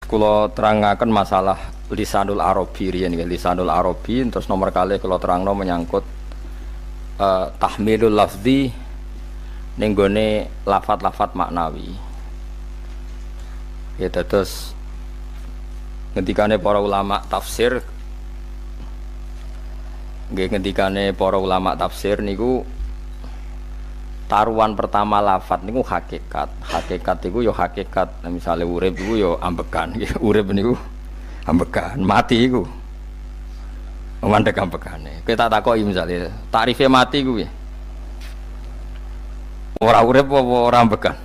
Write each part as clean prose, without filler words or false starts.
kula terangaken masalah lisanul arabi riyen nggih, lisanul arabi terus nomor kalih kula terangno menyangkut tahmilul lafzi ning gone lafat-lafat maknawi. Ya terus ngendikane para ulama tafsir nggih, ngendikane para ulama tafsir niku taruhan pertama lafat niku hakikat. Hakikat iku ya hakikat. Nah, misale urip iku ya ambekan. Urip niku ambekan, mati iku mandek ambekane. Kowe tak takoki misale, takrife mati iku piye? Ora urip apa ora ambekan?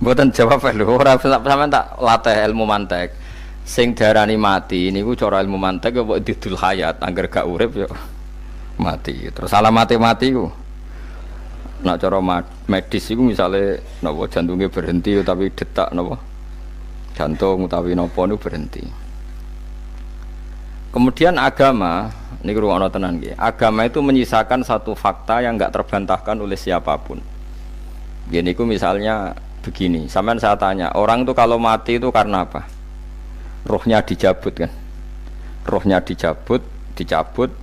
Mboten jawab lho, ora sampean tak latih ilmu mantek. Sing diarani mati niku cara ilmu mantek apa didul hayat, angger gak urip ya mati. Terus alamate mati iku nak cara medis itu misalnya napa jantungnya berhenti tapi detak napa jantung utawi napa niku berhenti. Kemudian agama niku ruwono tenan nggih. Agama itu menyisakan satu fakta yang enggak terbantahkan oleh siapapun. Nggih niku misalnya begini, sampean saya tanya, orang itu kalau mati itu karena apa? Rohnya dicabut kan. Rohnya dicabut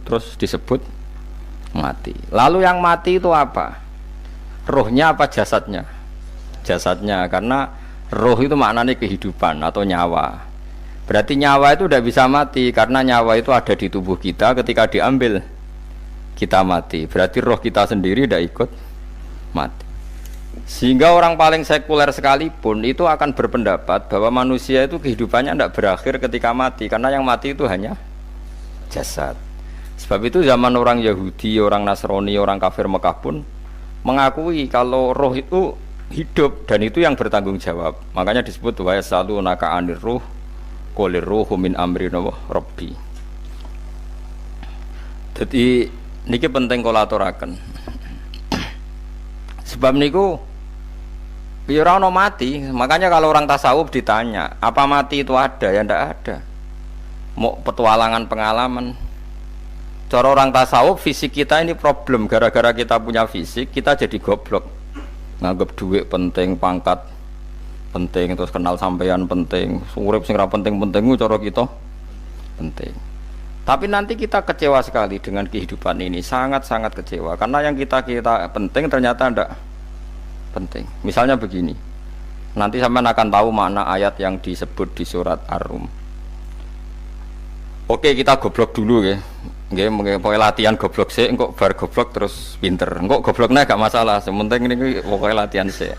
terus disebut mati. Lalu yang mati itu apa? Rohnya apa jasadnya? Jasadnya, karena roh itu maknanya kehidupan atau nyawa. Berarti nyawa itu tidak bisa mati karena nyawa itu ada di tubuh kita, ketika diambil kita mati. Berarti roh kita sendiri tidak ikut mati. Sehingga orang paling sekuler sekalipun itu akan berpendapat bahwa manusia itu kehidupannya tidak berakhir ketika mati, karena yang mati itu hanya jasad. Sebab itu zaman orang Yahudi, orang Nasrani, orang kafir Mekah pun mengakui kalau roh itu hidup dan itu yang bertanggung jawab. Makanya disebut wa yasalunaka anir ruh qolir ruhu min amri rabbi. Jadi niki penting kula aturaken. Sebab niku ya ora ono mati. Makanya kalau orang tasawuf ditanya, apa mati itu ada? Ya ndak ada. Mau petualangan pengalaman. Cara orang tasawuf, fisik kita ini problem. Gara-gara kita punya fisik, kita jadi goblok. Nganggep duit penting, pangkat penting, terus kenal sampean penting, urip sing ra penting-penting cara kita penting. Tapi nanti kita kecewa sekali dengan kehidupan ini, sangat-sangat kecewa. Karena yang kita penting ternyata ndak penting. Misalnya begini, nanti sampean akan tahu makna ayat yang disebut di surat Ar-Rum. Oke, kita goblok dulu ya. Nggih, pokoke latihan goblok sik, engko bar goblok terus pinter. Engko gobloknya gak masalah, sementing ini pokoke latihan sik.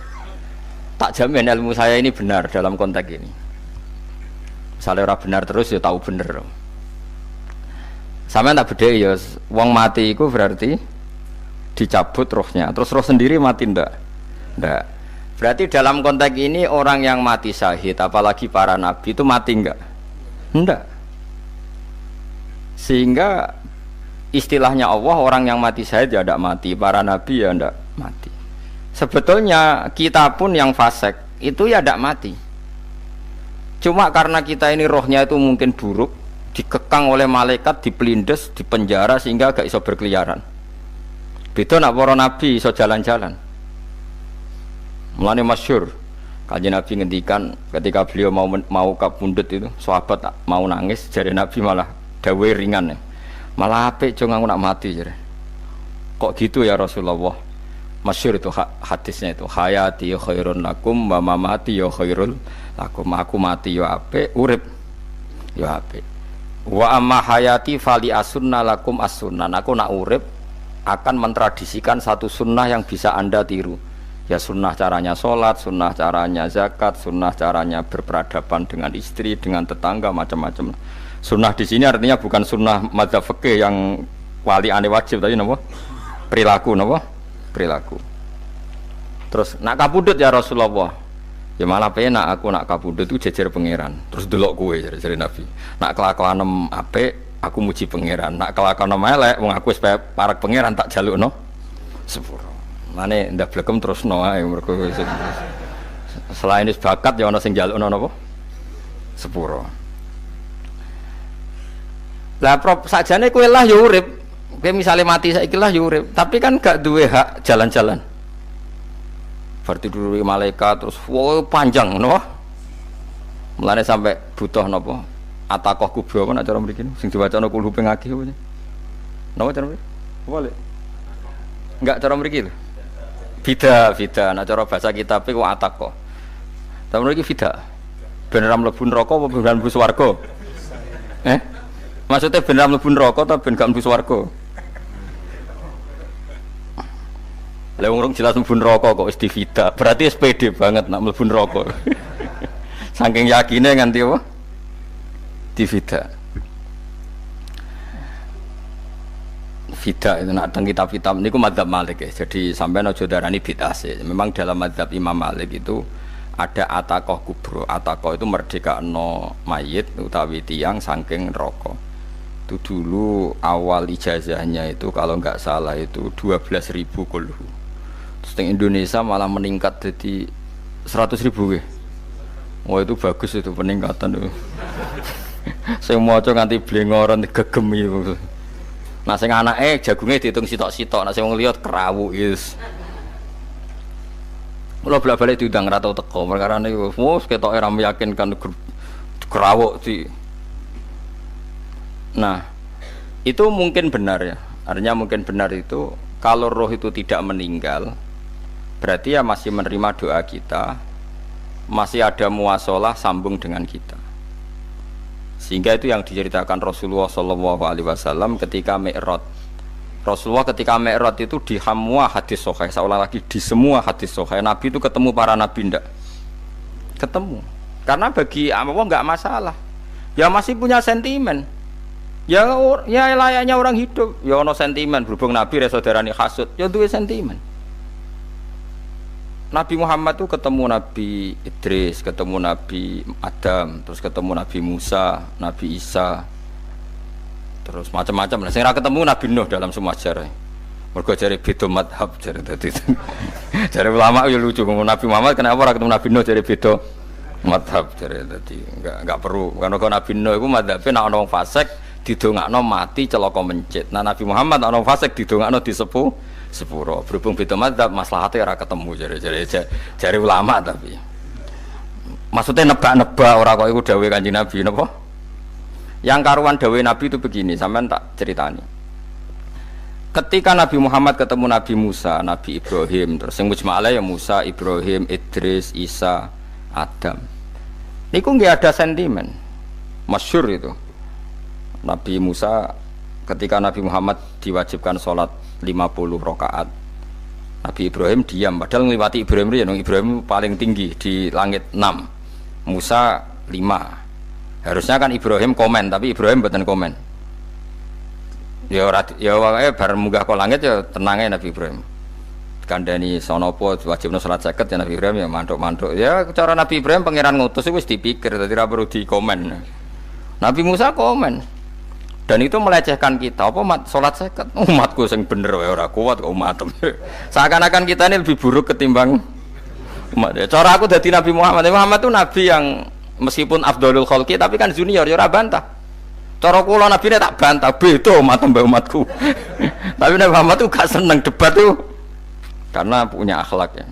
Tak jamin ilmu saya ini benar dalam konteks ini. Misalnya ora benar terus ya tahu bener. Sampeyan tak bedheki ya, wong mati iku berarti dicabut rohnya. Terus roh sendiri mati ndak? Ndak. Berarti dalam konteks ini orang yang mati syahid, apalagi para nabi itu mati enggak? Ndak. Sehingga istilahnya Allah, orang yang mati syahid ya tidak mati, para nabi ya tidak mati. Sebetulnya kita pun yang fasik itu ya tidak mati. Cuma karena kita ini rohnya itu mungkin buruk, dikekang oleh malaikat, dipelindes, dipenjara sehingga gak iso berkeliaran. Beda nak para nabi iso jalan-jalan. Mulane masyhur Kanjeng Nabi ngendikan ketika beliau mau kabundut itu, sahabat mau nangis, jare Nabi malah dawe ringan ya. Malah apik cung aku nak mati jare. Kok gitu ya Rasulullah? Masyhur itu hadisnya itu, hayati khairun lakum wa mamati ya khairul lakum. Aku mati ya apik, urip ya apik. Wa amma hayati fali asunna lakum as-sunnah. Aku nak urip akan mentradisikan satu sunnah yang bisa Anda tiru. Ya sunnah caranya sholat, sunnah caranya zakat, sunnah caranya berperadaban dengan istri, dengan tetangga, macam-macam. Sunnah di sini artinya bukan sunnah madzhab fikih yang wali ane wajib tadi, napa? Perilaku, napa? Perilaku. Terus nak kabudut ya Rasulullah. Ya malah penak aku nak kabudut itu jejer pangeran. Terus delok kowe jare Nabi. Nak kelakuanem apik aku muji pangeran. Nak kelakuanem elek wong aku wis parek pangeran tak jalukno sepuro. Mane ndak blekem terusno ae mergo selain is bakat ya ana sing njalukno napa? Sepuro. Lah prop sakjane kowe lah ya urip. Kowe misale mati saiki lah ya urip, tapi kan gak duwe hak jalan-jalan. Berarti dulu malaikat terus wow panjang no? Mulane sampai butuh napa? Atakoh kubro apa nak cara mriki sing diwacana kulhu ping akeh apa. Napa cara mriki? Boleh. Enggak cara mriki lho. Fida, nak cara bahasa kitab iku atakoh. Cara mriki fida. Ben ra mlebu neraka apa ben mlebu swarga? Maksudnya ben ra mlebu neraka ta ben gak mlebu swarga? Lah wong jelas mlebu neraka kok wis divida. Berarti SPD banget nak mlebu neraka. Saking yakine nganti apa? Divida. Vida itu nak teng kitab-kitab niku madzhab Malik ya. Jadi sampean aja darani bid'ah sih. Memang dalam madzhab Imam Malik itu ada atakoh kubro. Atakoh itu merdekakno mayit utawi tiang saking neraka. Itu dulu awal ijazahnya itu kalau enggak salah itu 12.000 kulhu. Terus di Indonesia malah meningkat jadi 100.000 ya. Wah itu bagus itu peningkatan itu. Saya mau coba nganti blengoran gegem itu. Nah sing anake jagunge diitung sitok-sitok, nah sing wong liya kerawu is. Kula bolak-balik diundang ra tau teko, perkara niku wis ketoke ra meyakinkan kerawuk di. Nah, itu mungkin benar ya. Artinya mungkin benar itu kalau roh itu tidak meninggal, berarti ya masih menerima doa kita, masih ada muasalah sambung dengan kita. Sehingga itu yang diceritakan Rasulullah SAW ketika Mi'raj. Rasulullah ketika Mi'raj itu di semua hadis sahih, seolah lagi di semua hadis sahih Nabi itu ketemu para nabi ndak? Ketemu. Karena bagi Allah nggak masalah. Ya masih punya sentimen. Ya layaknya orang hidup. Ya ono sentimen berhubung Nabi saudarane hasud, ya duwe sentimen. Nabi Muhammad itu ketemu Nabi Idris, ketemu Nabi Adam, terus ketemu Nabi Musa, Nabi Isa, terus macam-macam. Nah, saya ketemu Nabi Nuh dalam semua sejarah. Mergo jare beda madhab jare tadi. Jare ulama ya lucu ngomong Nabi Muhammad kenapa ora ketemu Nabi Nuh jare beda madhab jare tadi. Enggak perlu. Karena Nabi Nuh iku madhabe nek ana wong fasik didongakno mati celaka mencit. Nah Nabi Muhammad ana wong fasik didongakno disepuh sepuro. Berhubung beda madzhab maslahatnya ora ketemu jare ulama tapi maksudnya nebak-nebak ora kok iku dawuhe Kanjeng Nabi napa? Yang karuan dawuhe Nabi itu begini, sampean tak ceritani. Ketika Nabi Muhammad ketemu Nabi Musa, Nabi Ibrahim, terus sing mujma'ala ya Musa, Ibrahim, Idris, Isa, Adam. Niku nggih ada sentimen. Masyhur itu. Nabi Musa ketika Nabi Muhammad diwajibkan sholat 50 rakaat, Nabi Ibrahim diam, padahal ngliwati Ibrahim paling tinggi di langit 6, Musa 5. Harusnya kan Ibrahim komen, tapi Ibrahim mboten komen. Ya wae bar munggah ke langit ya tenange Nabi Ibrahim. Kandhani sonopo wajibno salat 50 ya Nabi Ibrahim ya mantuk-mantuk. Ya cara Nabi Ibrahim pangeran ngutus wis dipikir dadi ora perlu dikomen. Nabi Musa komen. Dan itu melecehkan kita, apa sholat seket umatku yang bener ora kuat kok umatem. Seakan-akan kita ini lebih buruk ketimbang umat. Cara aku dari Nabi Muhammad itu nabi yang meskipun afdhalul khalqi tapi kan junior ya ora bantah. Cara kula nabi tak bantah beda umat mbak umatku. Tapi Nabi Muhammad tuh gak seneng debat tuh karena punya akhlak ya.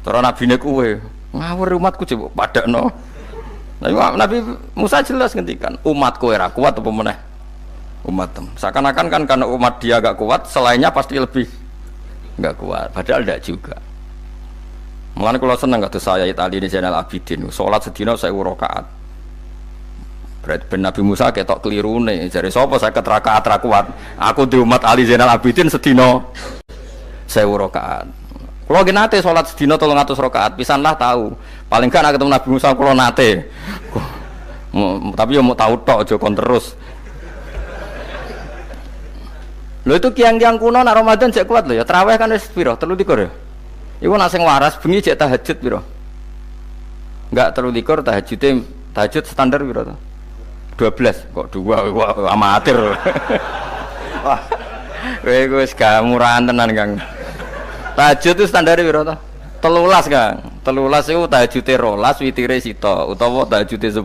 Cara nabine kuwe ngawur umatku coba padakno. Nabi Musa jelas ngendikan umatku ora kuat apa meneh umat seakan-akan kan karena umat dia agak kuat selainnya pasti lebih enggak kuat, padahal tidak juga. Mulane kula seneng kados saya Itali ini Zainal Abidin salat sedina 1000 rakaat. Berarti ben Nabi Musa ketok kelirune jare sapa 50 rakaat ra kuat, aku di umat Ali Zainal Abidin sedina 1000 rakaat. Kula nggih nate salat sedina 300 rakaat pisanlah tahu paling gak nek ketemu Nabi Musa kula nate tapi ya mau tahu tok aja kon terus. Lho itu kiang-kiang kuno nak Ramadan cek kuat lho ya. Tarawih kan wis piro? 23 ya. Iku nak sing waras bengi cek tahajud piro? Enggak 23 tahajud standar piro to? 12 kok 2 amatir. Wah. Kowe wis gak murahan tenan Kang. Tahajud itu standar piro to? 13 Kang. 13 itu tahajude 12 witire sita utawa tahajude 10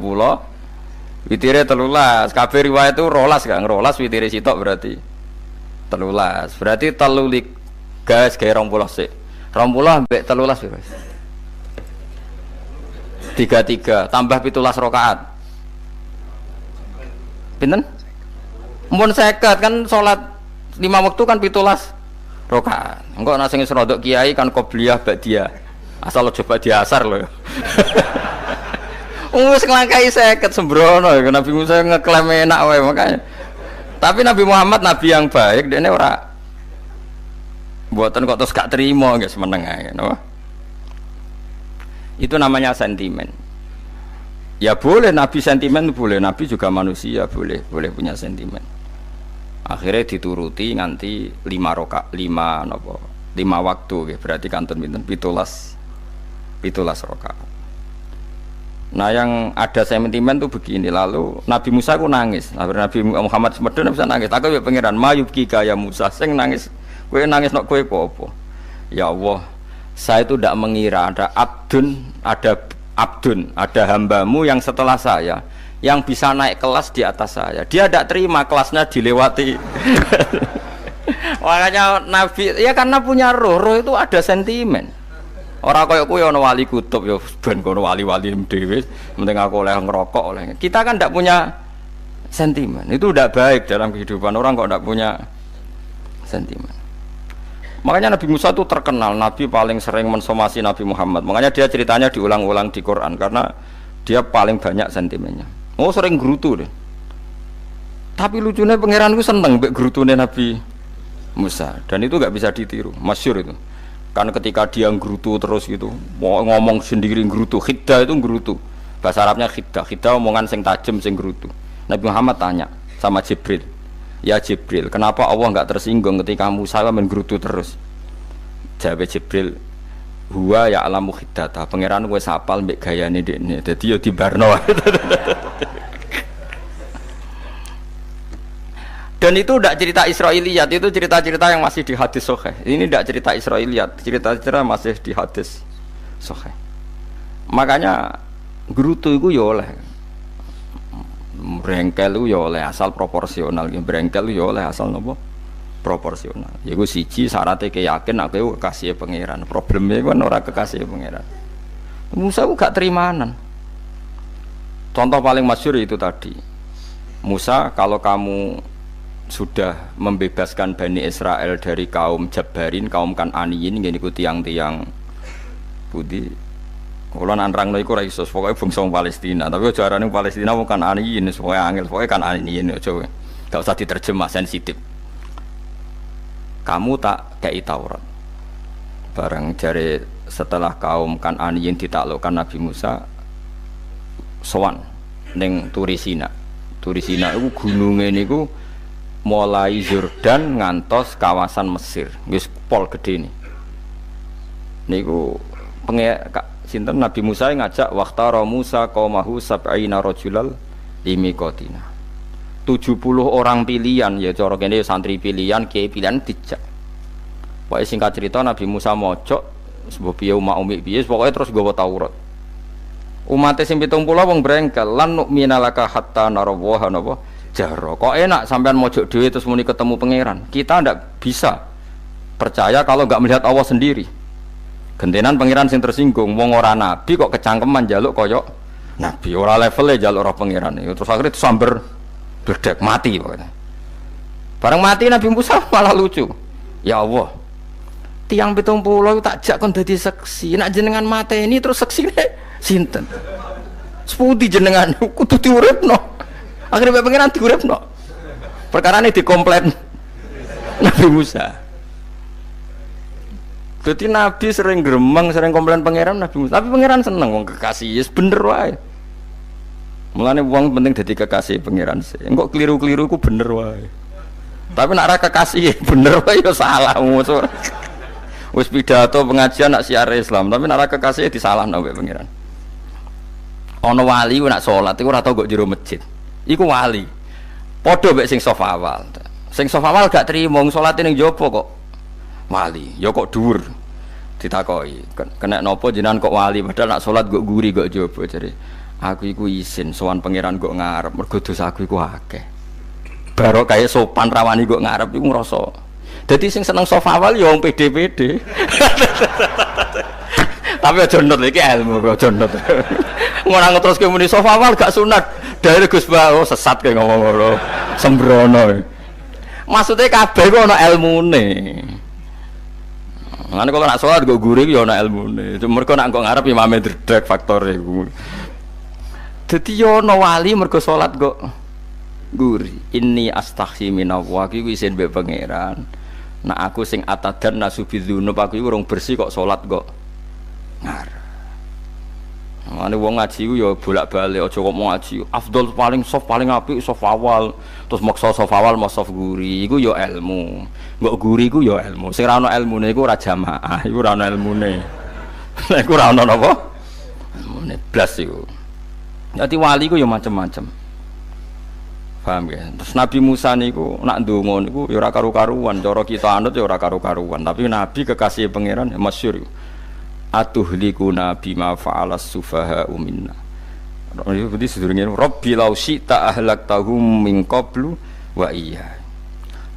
witire 13. Kabeh riwayat itu 12 Kang. 12 witire sita berarti 13 berarti 3 guys gawe 20 sik 20 mbek 13 wis 3 tambah 17 rakaat. Pinten? Mun 50 kan salat 5 waktu kan 17 rakaat. Engko ana sing rodok kiai kan qobliyah ba'diyah. Asal coba diasar lho. Wis nglangkai 50 sembrono ya Nabi Musa ngeklaim enak wae makanya. Tapi Nabi Muhammad nabi yang baik, dene ora mboten kok terus gak terima nggih semeneng ae, no? Itu namanya sentimen. Ya boleh Nabi sentimen boleh, Nabi juga manusia boleh punya sentimen. Akhirnya dituruti nganti 5 waktu nggih, berarti kantun pinten 17 rakaat. Nah yang ada sentimen tuh begini, lalu Nabi Musa ku nangis, Nabi Muhammad semedon bisa nangis. Aku ya pangeran mayubki kaya Musa, sing nangis, kowe nangis nok kowe apa? Ya Allah, saya itu tidak mengira ada ada hambamu yang setelah saya yang bisa naik kelas di atas saya. Dia tidak terima kelasnya dilewati. Makanya Nabi ya karena punya roh itu ada sentimen. Orang kaya kuwi ana wali kutub ya ben kono wali-wali dhewe, penting aku oleh ngerokok oleh. Kita kan tidak punya sentimen. Itu tidak baik dalam kehidupan orang kok tidak punya sentimen. Makanya Nabi Musa itu terkenal Nabi paling sering mensomasi Nabi Muhammad. Makanya dia ceritanya diulang-ulang di Quran karena dia paling banyak sentimennya. Oh sering gerutu deh. Tapi lucunya pangeran itu seneng mbek gerutune Nabi Musa dan itu nggak bisa ditiru, masyhur itu. Kan ketika dia ngrutu terus gitu, ngomong sendiri ngrutu, khiddah itu ngrutu. Bahasa Arabnya khiddah omongan sing tajem sing ngrutu. Nabi Muhammad tanya sama Jibril, "Ya Jibril, kenapa Allah enggak tersinggung ketika Musa menggerutu terus?" Jawab Jibril, "Huwa ya'lamu khiddata." Pangeran wis hafal mbek gayane dekne. Dadi ya dibarno. Dan itu tidak cerita Israiliyat, itu cerita-cerita yang masih di hadis sahih. Ini tidak cerita Israiliyat, cerita-cerita masih di hadis sahih. Makanya gerutu itu ya oleh, brengkel itu ya oleh asal proporsional, brengkel itu ya oleh asal nopo proporsional. Yaiku siji syaratnya keyakin aku kekasih pangeran. Problemnya kan orang kekasih pangeran. Musa itu gak terimanan. Contoh paling masyhur itu tadi. Musa, kalau kamu sudah membebaskan Bani Israel dari kaum Jabbarin, kaum Kan'aniyin, ngene iku tiang-tiang budi. Kula nanrangno iku ora iso, pokoke bangsa Palestina, tapi aja arane Palestina wong Kan'aniyin, pokoke angel, pokoke Kan'aniyin aja. Gak usah diterjemah sensitif. Kamu tak kei Taurat. Bareng jare setelah kaum Kan'aniyin ditaklukkan Nabi Musa sowan ning Turisina. Turisina iku gununge niku mulai Yordan ngantos kawasan Mesir, wis pol gede nih. Niku sinten Nabi Musa ngajak waqtara Musa qaumahu sab'ina rajulal limiqatina. 70 orang pilihan ya cara kene santri pilihan, kiai pilihan dijak. Pokoke singkat cerita Nabi Musa mojok sebab piye umat umi piye pokoke terus nggawa Taurat. Umat sing 70 wong brengkel lan nu'minalaka hatta narawaha napa jaro. Kok enak sampean mojok dhewe terus muni ketemu pangeran. Kita ndak bisa percaya kalau enggak melihat Allah sendiri. Gentenan pangeran sing tersinggung, wong ora nabi kok kecangkeman njaluk koyok nabi, ora levele njaluk roh pangeran. Terus akhirnya samber bledek mati pokoknya. Bareng mati Nabi Musa malah lucu. Ya Allah, tiang 70 tak jak kon dadi seksi. Nek jenengan mateni terus seksine sinten? Sepundi jenengan kudu diuripno. Akhirnya pengiran diuripno. Perkara ini dikomplain Nabi Musa. Jadi Nabi sering gremeng, sering komplain pangeran Nabi Musa. Tapi pangeran seneng wong kekasih, yes bener wae. Mulane wong penting dadi kekasih pangeran sih. Engko keliru-keliru ku bener wae. Tapi nek ora kekasih bener wae ya salah musuh. Wis pidato pengajian nak siar Islam, tapi nek ora kekasih disalahno mbek pangeran. Ana wali ku nak salat iku ora tau kok jero masjid. Iku wali. Padha mek sing saf awal. Sing saf awal gak trimo salate ning jaba kok wali. Ya kok dhuwur. Ditakoki, kena napa jenengan kok wali padahal nak salat kok guri kok jaba jare. Aku iku isin sowan pangeran kok ngarep mergo dosa aku iku akeh. Barok kaya sopan rawani kok ngarep iku ngrasa. Dadi sing seneng soft awal ya wong PD-PD. Tapi aja nut iki ilmu kok aja nut. Ngono ngeteruske muni soft awal gak sunat. Dari Gus Ba oh sesat kayak ngomong ngono. Sembrono. Maksudnya kabeh kok ana ilmune. Ngene kok nak salat kok guri ya ana ilmune. Mergo nak kok ngarep imame dredeg faktore iku. Dadi yo ana wali mergo salat kok guri. Inni astaghfi minallah iki isin mbek pangeran. Nak aku sing atadan nasubidzunub aku iku urung bersih kok salat kok ngarep. Mane wong ngaji ku ya bolak-balik aja kok mau ngaji. Afdol paling soft paling apik soft awal, terus maksa soft awal mau soft guri iku ya ilmu. Mbok guri ku ya ilmu. Sing ora ana ilmune iku ora jamaah, iku ora ana ilmune. Nek iku ora ana napa? Ilmune blas iku. Dadi wali ku ya macam-macam. Paham ya? Terus Nabi Musa niku nak ndonga niku ya ora karu-karuan, cara kita anut ya ora karu-karuan, tapi Nabi kekasih pangeran ya masyhur. Atuhlikuna bima fa'alas sufaha minna. Itu berarti sedurunge Rabbi law syi'ta ahlaktahum min qablu wa iya.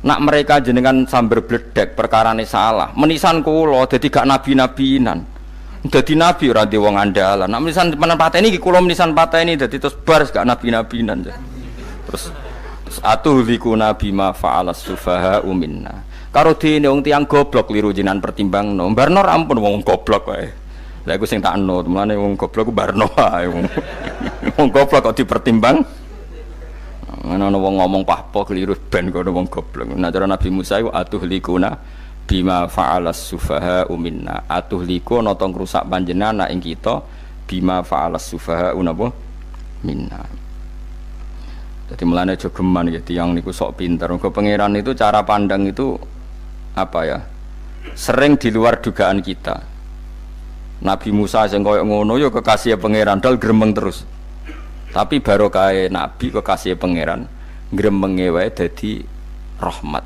Nak mereka jenengan sambar bledek perkarane salah. Menisan kula dadi gak nabi-nabinan. Dadi nabi ora ndek wong andalan. Nak menisan pateni iki kula menisan pateni dadi terus bar gak nabi-nabinan. Terus atuhlikuna bima fa'alas sufaha minna. Karo dene wong tiyang goblok liru jinan pertimbangno. Barno ampun wong goblok wae. Lah iku sing tak anut, mulane wong goblok ku barno wae. Wong goblok kok dipertimbang. Ana wong ngomong pahpo keliru ben kok wong goblok. Nah cara Nabi Musa iku atuhlikuna bima fa'alas sufaha minna. Atuhliku ana tong rusak panjenengan ing kita bima fa'alas sufaha napa minna. Jadi mulane aja geman ya tiyang niku sok pinter. Mergo pangeran itu cara pandang itu apa ya? Sering di luar dugaan kita. Nabi Musa sing koyo ngono ya kekasih pangeran dal gremeng terus. Tapi barokah nabi kekasih pangeran gremenge wae dadi rahmat.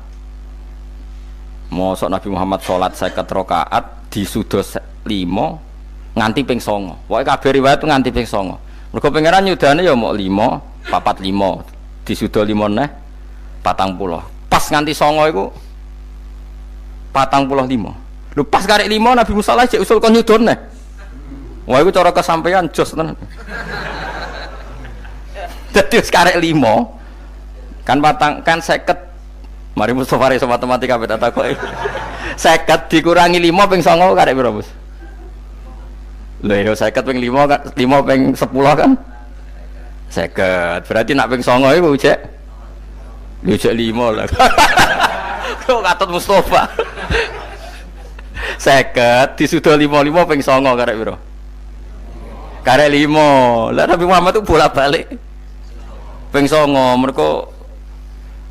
Mosok Nabi Muhammad salat 50 rakaat disudos 5 nganti ping 9. Pokoke kabeh riwayat nganti ping 9. Mergo pangeran nyudane ya mok 5, 4 5. Disudo 5 neh 40. Pas nganti 9 iku 45. Lho pas karek 5 Nabi Musa lagi usul kon nyudon neh. Wah iku cara kesampaian jos tenan. Dadi wis karek 5 kan kan 50. Mari Mustofa iso matematika beda takoki. 50 dikurangi 5 ping 9 karek piro, Bos? Lho ya 50 ping 5 kan 5 ping 10 kan 50. Berarti nak ping 9 iku cek. Lho cek 5 lah. Kok katut Mustofa. 50 disudo 55 ping 9 karek piro? Karek 5. Lah Nabi Muhammad itu bolak-balik. Ping 9 mergo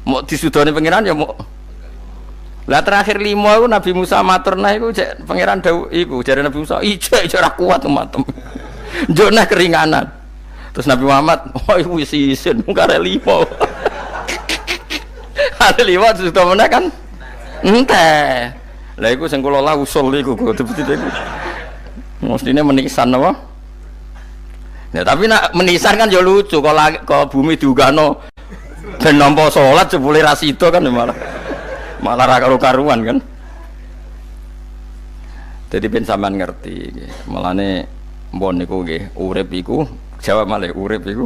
mau disudone pangeran ya mau. Lah terakhir 5 iku Nabi Musa matur nah iku cek pangeran dawuh iku jare Nabi Musa ijek ora kuat matem. Njuk nah keringanan. Terus Nabi Muhammad oh iku wis isin karek 5. Ada 5 sudah meneh kan enteh. Lah iku sing kula lah usul iku betul-betul iku. Mestine menisan apa? Ya tapi nak menisan kan ya lucu kalau bumi diugano ben nampa salat jebule ra sida kan malah ra karo-karuan kan. Jadi ben sampean ngerti nggih. Mulane mbon niku nggih urip iku jawab malih urip iku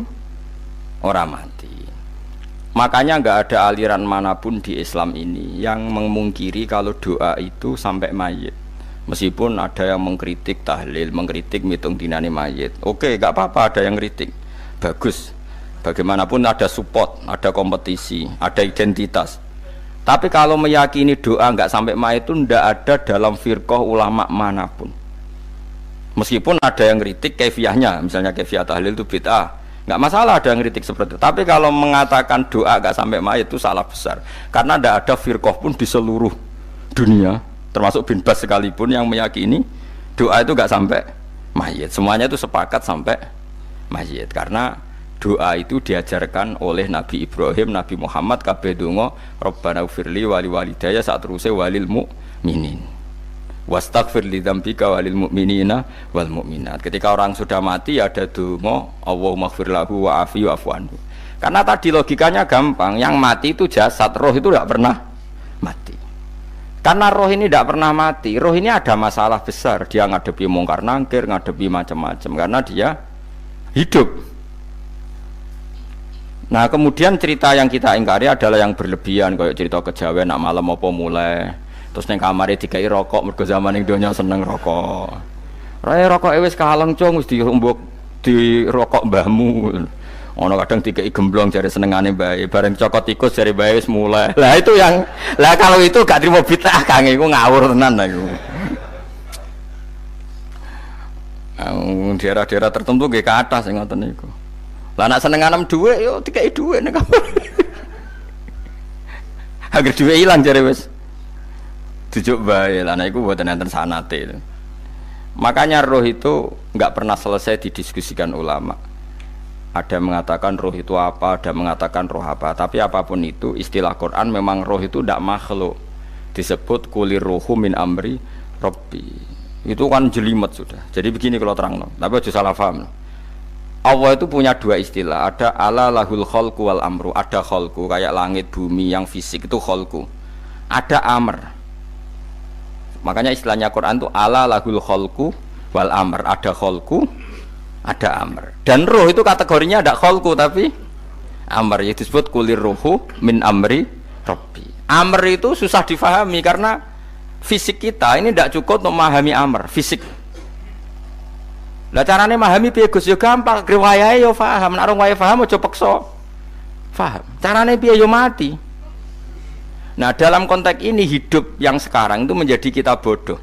ora mati. Makanya enggak ada aliran manapun di Islam ini yang memungkiri kalau doa itu sampai mayit. Meskipun ada yang mengkritik tahlil, mengkritik mitung dinane mayit. Oke, enggak apa-apa ada yang kritik. Bagus. Bagaimanapun ada support, ada kompetisi, ada identitas. Tapi kalau meyakini doa enggak sampai mayit itu enggak ada dalam firqah ulama manapun. Meskipun ada yang kritik kaifiahnya, misalnya kaifiah tahlil itu bid'ah. Enggak masalah ada yang kritik seperti itu. Tapi kalau mengatakan doa enggak sampai mayit itu salah besar. Karena enggak ada firqah pun di seluruh dunia, termasuk bin Bas sekalipun yang meyakini doa itu enggak sampai mayit. Semuanya itu sepakat sampai mayit. Karena doa itu diajarkan oleh Nabi Ibrahim, Nabi Muhammad kabeh donga Rabbana ufirli wali walidayya saat terusé walil mu'minin. Wastaghfir li dzambika walil mu'minina wal mu'minat. Ketika orang sudah mati ada donga Allahumma ighfir lahu wa afi wa'fu anhu. Karena tadi logikanya gampang, yang mati itu jasad, roh itu tidak pernah mati. Karena roh ini tidak pernah mati. Roh ini ada masalah besar. Dia ngadepi mungkar nangkir, ngadepi macam-macam karena dia hidup. Nah, kemudian cerita yang kita ingkari adalah yang berlebihan, kayak cerita kejawen nak malam apa mulai. Terus neng kamare dikai rokok mergo zaman ning donya seneng rokok. Rokok wis kaleng cung wis diumbuk di rokok mbahmu. Ono kadang dikai gemblong jare senengane bae, bareng cokot tikus jare bae wis mulai. Lah itu yang kalau itu gak trimo bid'ah Kang, iku ngawur tenan iku. Daerah-daerah tertentu nggih ke atas sing ngoten niku. Lah nek senengane dhuwit yo dikai dhuwit nek. Agar dhuwit ilang jare wis dijuk bae. Lah nek iku mboten enten sanate. Makanya roh itu enggak pernah selesai didiskusikan ulama. Ada mengatakan roh itu apa, ada mengatakan roh apa. Tapi apapun itu, istilah Quran memang roh itu tidak makhluk. Disebut kulir ruhu min amri Rabbi. Itu kan jelimet sudah. Jadi begini kalau terang, tapi aja salah paham. Allah itu punya dua istilah. Ada ala lahul khalqu wal amru. Ada khalqu kayak langit bumi yang fisik itu khalqu. Ada amr. Makanya istilahnya Quran itu ala lahul khalqu wal amr. Ada khalqu, ada amr. Dan roh itu kategorinya ada kholku tapi amr, itu disebut kulir ruhu min amri Rabbi. Amr itu susah difahami karena fisik kita ini tidak cukup untuk memahami amr fisik. Lah carane memahami piye Gus? Ya gampang, riwayahe yo paham, nek ora paham aja peksa paham. Carane piye yo mati. Nah, dalam konteks ini hidup yang sekarang itu menjadi kita bodoh.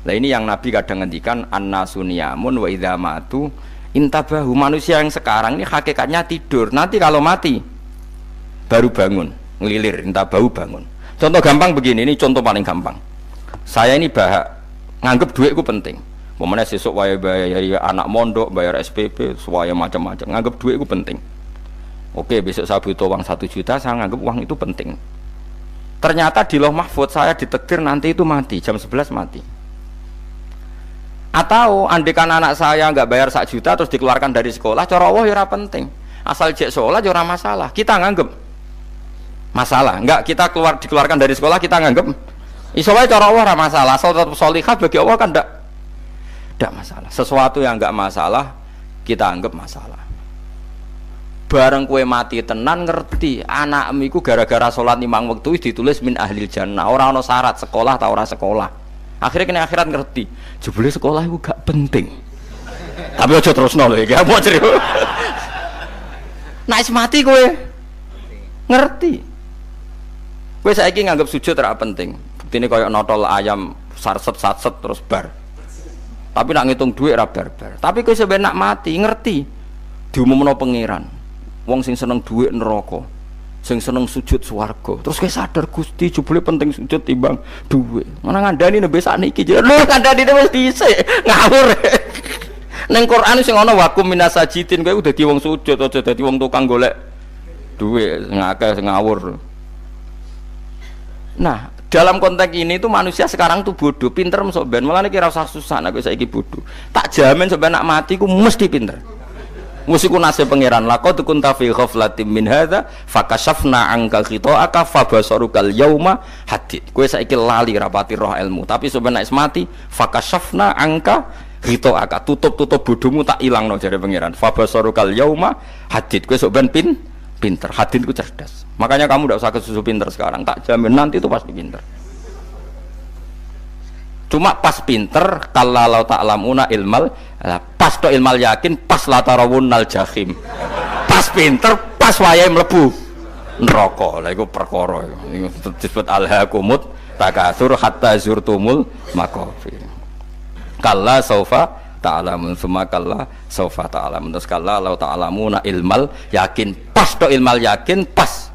Nah, ini yang Nabi kadang ngendikan an-nasuniyamun wa idza matu intabahu. Manusia yang sekarang ini hakikatnya tidur, nanti kalau mati baru bangun, ngelilir, intabahu bangun. Contoh gampang begini, ini contoh paling gampang. Saya ini nganggep duitku penting. Momennya sesuk bayar anak mondok, bayar SPP, semuanya macam-macam. Nganggep duitku penting. Oke, besok saya butuh uang 1 juta, saya nganggep uang itu penting. Ternyata di Lauh Mahfudz saya ditakdir nanti itu mati, jam 11 mati. Atau andekan anak saya nggak bayar 1 juta terus dikeluarkan dari sekolah, cara Allah ya ora penting. Asal jek sekolah ya ora masalah. Kita nganggep masalah. Enggak, kita dikeluarkan dari sekolah kita nganggep iso wae cara Allah ora masalah. Asal tetap sholihah bagi Allah kan enggak masalah. Sesuatu yang enggak masalah kita anggap masalah. Bareng kue mati tenan ngerti anakmu iku gara-gara sholat 5 waktu ditulis min ahlil jannah. Ora ana syarat sekolah ta ora sekolah. Akhirnya kena akhirat ngerti jebule sekolah itu gak penting. Tapi aja terusno lho iki apa cerita. Nek mati kowe ngerti. Kowe saiki nganggep sujud ora penting. Buktine koyo notol ayam sarset-sarset terus bar. Tapi nak ngitung duit ora bar-bar. Tapi kowe sampe nak mati ngerti diumumno pangeran. Wong sing seneng duit neraka, sing seneng sujud swarga. Terus kowe sadar Gusti jebule penting sujud timbang duit. Mana ngandani nembe sakniki jare lho ngandani wis dhisik ngawur. Ning Quran sing ana wakum minasajidin kowe udah dadi wong sujud aja dadi wong tukang golek duit ngakeh sing ngawur. Nah, dalam konteks ini tuh manusia sekarang tuh bodoh, pinter masuk ben. Malah nek ora usah susah nek saiki bodoh. Tak jamin sampai nak mati ku mesti pinter. Musiku nasib pangeran laqad kunta fi ghaflatin min hadza fakashafna anka khita'aka fabasarukal yauma hadid. Kowe saiki lali rapati roh ilmu, tapi sampeyan nek mati fakashafna anka khita'aka, tutup bodohmu tak ilangno jare pangeran. Fabasarukal yauma hadid. Kowe sok ben pinter. Hadid ku cerdas. Makanya kamu tidak usah kesusu pinter sekarang, tak jamin nanti itu pasti pinter. Cuma pas pinter kalau ta'lamuna ilmal, pas to ilmal yakin, pas latarawunnal jahim. Pas pinter, pas wayahe mlebu neraka. Lha iku perkara iku disebut alhaqumut takatsur hatta zurtumul maqabir. Kalla saufa ta'lamun, summa kalla saufa ta'lamun. Terus kalla law ta'lamuna ilmal yakin, pas to ilmal yakin, pas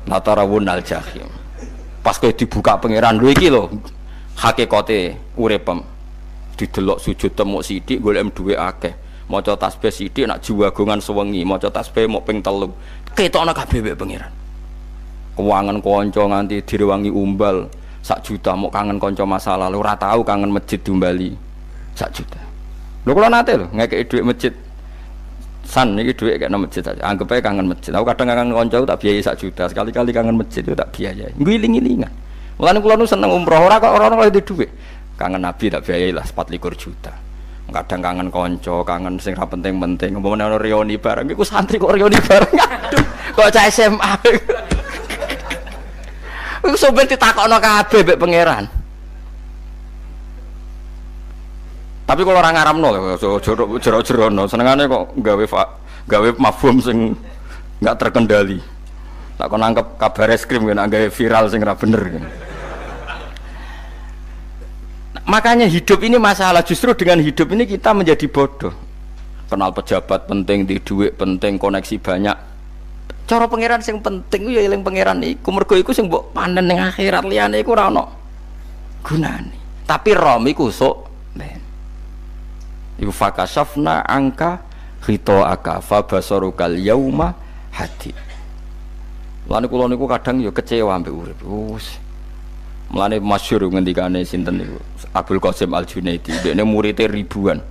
latarawunnal jahim. Pas kowe dibuka pangeran lho iki lho hakikate uripem, didelok sujud temuk sithik golek dhuwit akeh, maca tasbih sithik nak jiwagongan sewengi, maca tasbih mok ping 3 ketokno kabeh wek pangeran. Kewangan kanca nganti direwangi umbal 1 juta, mok kangen kanca masa lalu ora tau kangen masjid diumbali 1 juta. Lho kula nate lho ngekeki dhuwit masjid san iki dhuwit kena masjid aja, anggap ae kangen masjid. Aku kadang kangen kanca tak biayai 1 juta, sekali-kali kangen masjid itu tak biayai, ngiling-ngilingan. Mulane kula nu seneng umroh ora kok ora oleh duit. Kangen Nabi tak biayai lah 24 juta. Kadang kangen konco, kangen sing ra penting-penting. Umpamane ana reuni bareng iku santri kok reuni bareng. Aduh, kok cah SMA. Iku sampe ditakokno kabeh mbek pangeran. Tapi kalau orang ngaramno jero-jerono senengane kok gawe mafhum sing enggak terkendali. Tak kon nangkep kabar es krim kan gawe viral sing ra bener kan. Makanya hidup ini masalah, justru dengan hidup ini kita menjadi bodoh. Kenal pejabat penting, di duit penting, koneksi banyak. Cara pangeran sing penting ya eling pangeran iku, mergo iku sing mbok panen ning akhirat, liyane iku ora ono gunane. Tapi rom iku sok ben. Iku fakasafna angka khitoaka fa basarukal yauma hadid. Lan kula niku kadang ya kecewa ambek urip. Mulane masyhur ngendikane sinten niku Abdul Qasim Al-Junaidi, dekne muridé ribuan.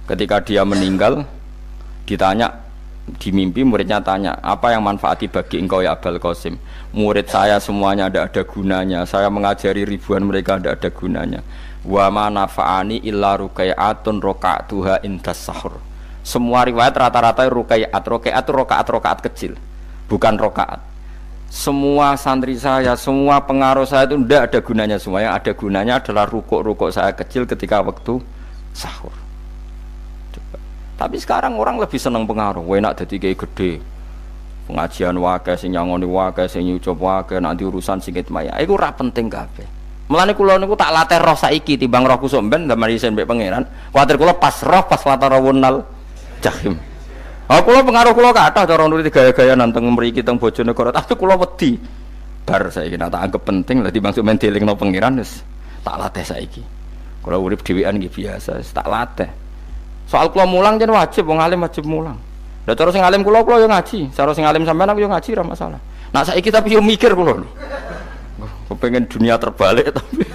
Ketika dia meninggal ditanya di mimpi, muridnya tanya, "Apa yang manfaati bagi engkau ya Abdul Qasim?" "Murid saya semuanya ada gunanya. Saya mengajari ribuan mereka ada gunanya. Wa ma nafa'ani illa ruqai'atun raqa'tuha indas sahur." Semua riwayat rata-rata rakaat kecil, bukan rakaat. Semua santri saya, semua pengaruh saya itu tidak ada gunanya semua. Yang ada gunanya adalah rukuk-rukuk saya kecil ketika waktu sahur. Coba. Tapi sekarang orang lebih senang pengaruh. Enak dadi kiai gede. Pengajian wae sing nyangoni wae sing nyucup wae nanti urusan singkit maya. Iku ora penting kabeh. Mulane kula niku tak latih roh saiki timbang roh kusuk ben zaman isen mbek pangeran. Kuwatir kula pas roh pas latarawunal jahim. Kula pengaruh kula kathah cara nuruti gaya-gaya nanteng mriki teng Bojonegoro, tapi kula wedi. Bar saiki tak anggap penting lah dimaksud men dielingno pangeran wis tak latih saiki. Kula urip dhewean nggih biasa, tak latih. Soal kula mulang jen wajib wong alim wajib mulang. Lah cara sing alim kula yo ngaji, cara sing alim sampean aku yo ngaji ora masalah. Nah saiki tapi yo mikir kula. Kepengen dunia terbalik tapi.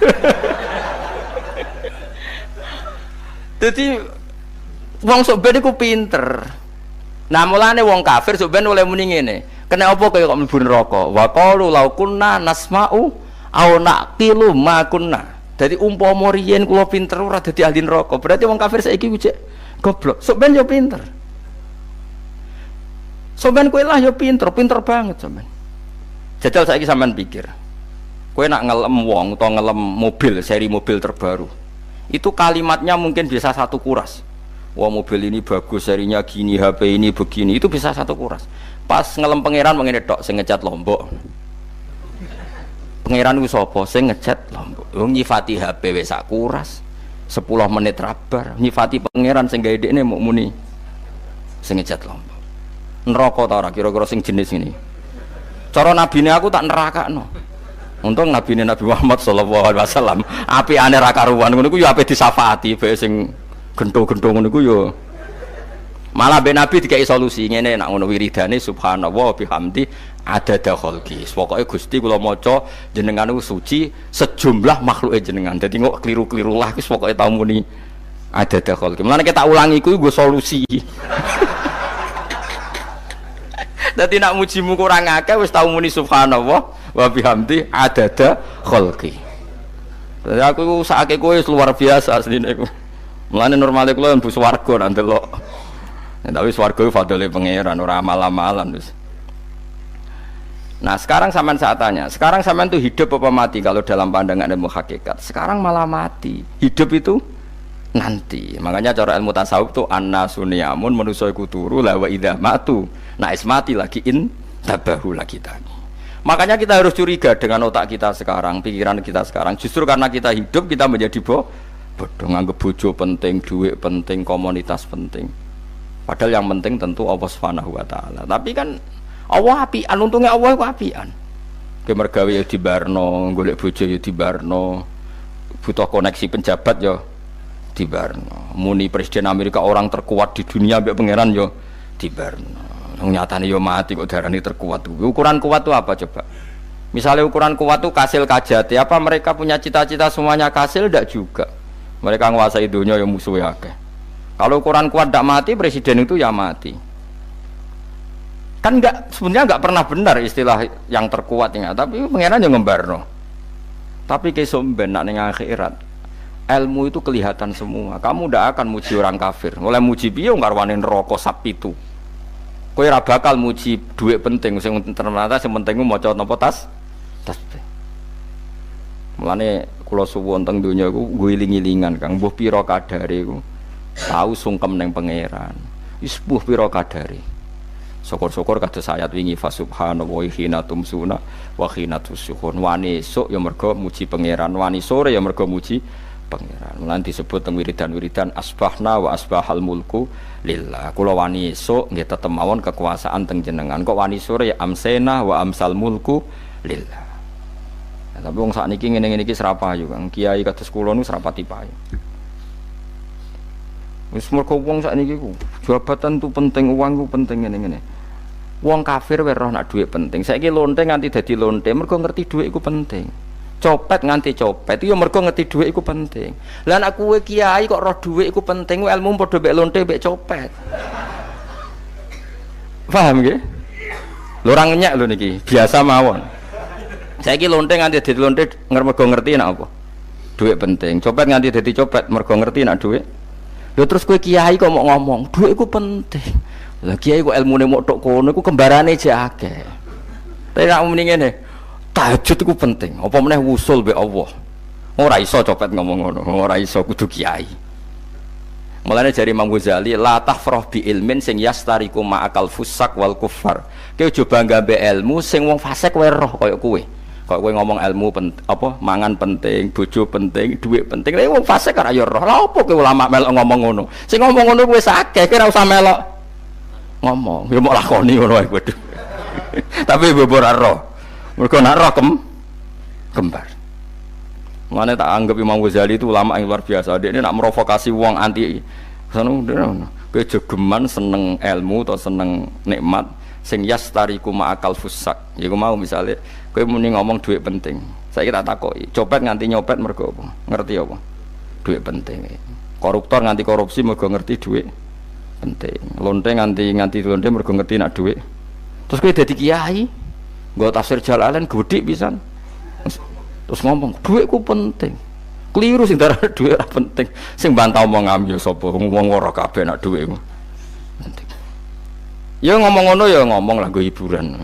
Jadi wong sok ben iku pinter. Nah mulane wong kafir sok ben oleh muni ngene. Kena apa kaya kok mlebu neraka? Wa qalu law kunna nasma'u aw naqilu ma kunna. Dadi umpama riyen kula pinter ora dadi ahli neraka. Berarti wong kafir saiki ku cek goblok. Sok ben yo pinter. Sok ben kowe lah yo pinter banget sok ben. Jajal saiki sampean pikir. Kowe nak ngelem wong utawa ngelem mobil, seri mobil terbaru. Itu kalimatnya mungkin bisa satu kuras. Wah mobil ini bagus, serinya gini, HP ini begini, itu bisa satu kuras. Pas ngelem pangeran mengene tok sing ngecat Lombok. Pangeran ku sapa sing ngecat Lombok? Wong nyifati HP wis sak kuras. 10 menit rabar, nyifati pangeran sing gawe dekne mok muni sing ngecat Lombok. Neraka ta ora kira-kira sing jenis ini. Cara nabine aku tak nerakakno. Untung nabine Nabi Muhammad sallallahu alaihi wasallam apikane ra karuan ngono iku ya ape disafaati bae sing gento-gento ngono iku yo. Malah ben Nabi dikai solusi ngene nek ngono wiridane subhanallah bihamdi adada khalqi. Pokoke Gusti kula maca jenengan niku suci sejumlah makhluke jenengan. Dadi kok kliru-kliru lah wis pokoke tau muni adada khalqi. Mulane kita ulangi iku nggo solusi. Dadi nek mujimu kurang akeh wis tau muni subhanallah wa bihamdi adada khalqi. Dadi aku sakake kowe luar biasa asline iku. Mulane normale kula mlebu swarga nang delok. Tapi swarga iku fadhole pangeran ora amal-amalan wis. Nah, sekarang sampean saat tanya, sekarang sampean tuh hidup apa mati kalau dalam pandangan ilmu hakikat? Sekarang malah mati. Hidup itu nanti. Makanya cara ilmu tasawuf tuh annasunyamun manusa iku turu la wa idza matu. Nah, mati lagi tabahu lagi tani. Makanya kita harus curiga dengan otak kita sekarang, pikiran kita sekarang. Justru karena kita hidup kita menjadi bodoh, nganggep bojo penting, duit penting, komunitas penting. Padahal yang penting tentu Allah Subhanahu wa taala. Tapi kan Allah apian, untungnya Allah ku apian. Ke mergawe ya dibarno, golek bojo ya dibarno. Butuh koneksi penjabat ya dibarno. Muni presiden Amerika orang terkuat di dunia mbek pangeran ya dibarno. Nyatane yo mati kok darani terkuat. Ukuran kuat itu apa coba? Misalnya ukuran kuat itu kasil kajati, apa mereka punya cita-cita semuanya kasil? Tidak juga. Mereka menguasai dunia yang musuhnya akeh. Kalau ukuran kuat tidak mati, presiden itu ya mati. Kan sebenarnya enggak pernah benar istilah yang terkuat ini, tapi pangeran yang ngembarno. Tapi kesomben nak ning akhirat, ilmu itu kelihatan semua. Kamu ndak akan muji orang kafir. Oleh muji piye ngarwane neraka sap itu. Kowe ora bakal muji dhuwit penting sing ternyata sing penting ku maca napa tasbih. Mulane kula suwun teng donya iku guling-gilingan Kang, mbuh pira kadare iku tau sungkem ning pangeran. Wis mbuh pira kadare. Syukur-syukur kados ayat wingi fa subhanallahi hina tumsuna wa hina tusyuhun. Wani esuk ya mergo muji pangeran, wani sore ya mergo muji pangeran. Mulane disebut teng wiridan-wiridan asbahna wa asbahal mulku lillah. Kula wani esuk nggih tetep mawon kekuasaan teng jenengan. Kok wani sore ya amsena wa amsal mulku lillah. Nah, tapi wong sakniki ngene-ngene iki serapayu Kang. Kiai kados kula niku serapati payu. Wis mergo wong sakniki ku jabatan tu penting, uang ku penting ngene-ngene. Wong kafir wae roh nak dhuwit penting. Saiki lonte nganti dadi lonte mergo ngerti dhuwit iku penting. Copet nganti copet itu ya mergo ngerti dhuwit iku penting. Lah nek kowe kiai kok roh dhuwit iku penting, ilmu padha mek lonte mek copet. Paham nggih? Lho ora ngenyek lho niki, biasa mawon. Saiki lonte nganti dadi lonte mergo ngerti nek apa? Dhuwit penting. Copet nganti dadi copet mergo ngerti nek dhuwit. Lho terus kowe kiai kok mau ngomong, dhuwit iku penting. Lah kiai kok ilmune mok tok kono iku kembarane jek akeh. Tapi nek muni ngene, tahajud iku penting. Apa meneh wusul be Allah. Ora iso copet ngomong ngono, ora iso kudu kiai. Mulane jari Imam Ghazali, la tahfrah bi ilmin sing yastariku ma'akal fusak wal kufar. Kowe aja bangga mbek ilmu sing wong fasik wae roh kaya kowe. Kok kowe ngomong ilmu apa mangan penting, bojo penting, dhuwit penting. Lah wong fasik ora ya roh. Lah opo kowe ulama melok ngomong ngono? Sing ngomong ngono kowe akeh, kowe ora usah melok ngomong. Ya mok lakoni ngono wae kudu. Tapi bobor ora roh. Mergo nak roh kembar. Mane tak anggap Imam Ghazali itu ulama yang luar biasa. Dia ini nak merovokasi wong anti sono kowe jogeman seneng ilmu atau seneng nikmat sing yastariku ma'akal fusak. Ya mau misale kowe muni ngomong dhuwit penting. Saiki tak takoki, copet nganti nyopet mergo apa? Ngerti apa? Dhuwit penting. Koruptor nganti korupsi mergo ngerti dhuwit penting. Lonte nganti lonte mergo ngerti nak dhuwit. Terus kowe dadi kiai, nggo tafsir Jalalain gedhi pisan. Terus ngomong dhuwitku penting. Keliru sing darah dhuwit ora penting. Sing bantah omong amyo sapa? Wong ora kabeh nak dhuwitku penting. Ya ngomong ngono ya ngomong lah nggo hiburan.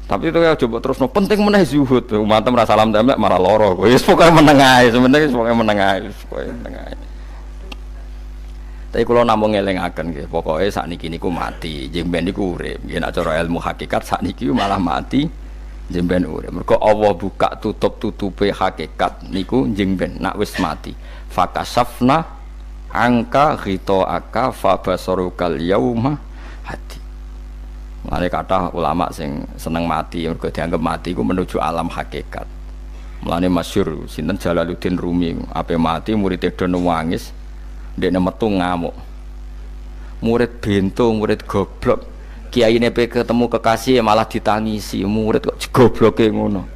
Tapi itu ya coba terus no penting meneh zuhud. Umatem ra salam templek malah lara. Wis pokoke meneng ae, sebenarnya pokoke meneng ae, pokoke meneng ae. Tapi kula namung ngelingaken nggih, pokoke sakniki niku mati, jemben niku urip. Nggih nek cara ilmu hakikat sakniki malah mati, jemben urip. Mergo Allah buka tutup-tutupe hakikat niku jemben nak wis mati. Fakasafna angka ghitaaka fabasarukal yauma hadi. Mane kathah ulama sing seneng mati mergo dianggap mati iku menuju alam hakikat. Mulane masyhur sinten Jalaluddin Rumi, ape mati murid do nangis, ndekne metu ngamuk. Murid bento, murid goblok. Kiyaine pe ketemu kekasih malah ditangisi, murid kok gobloke ngono.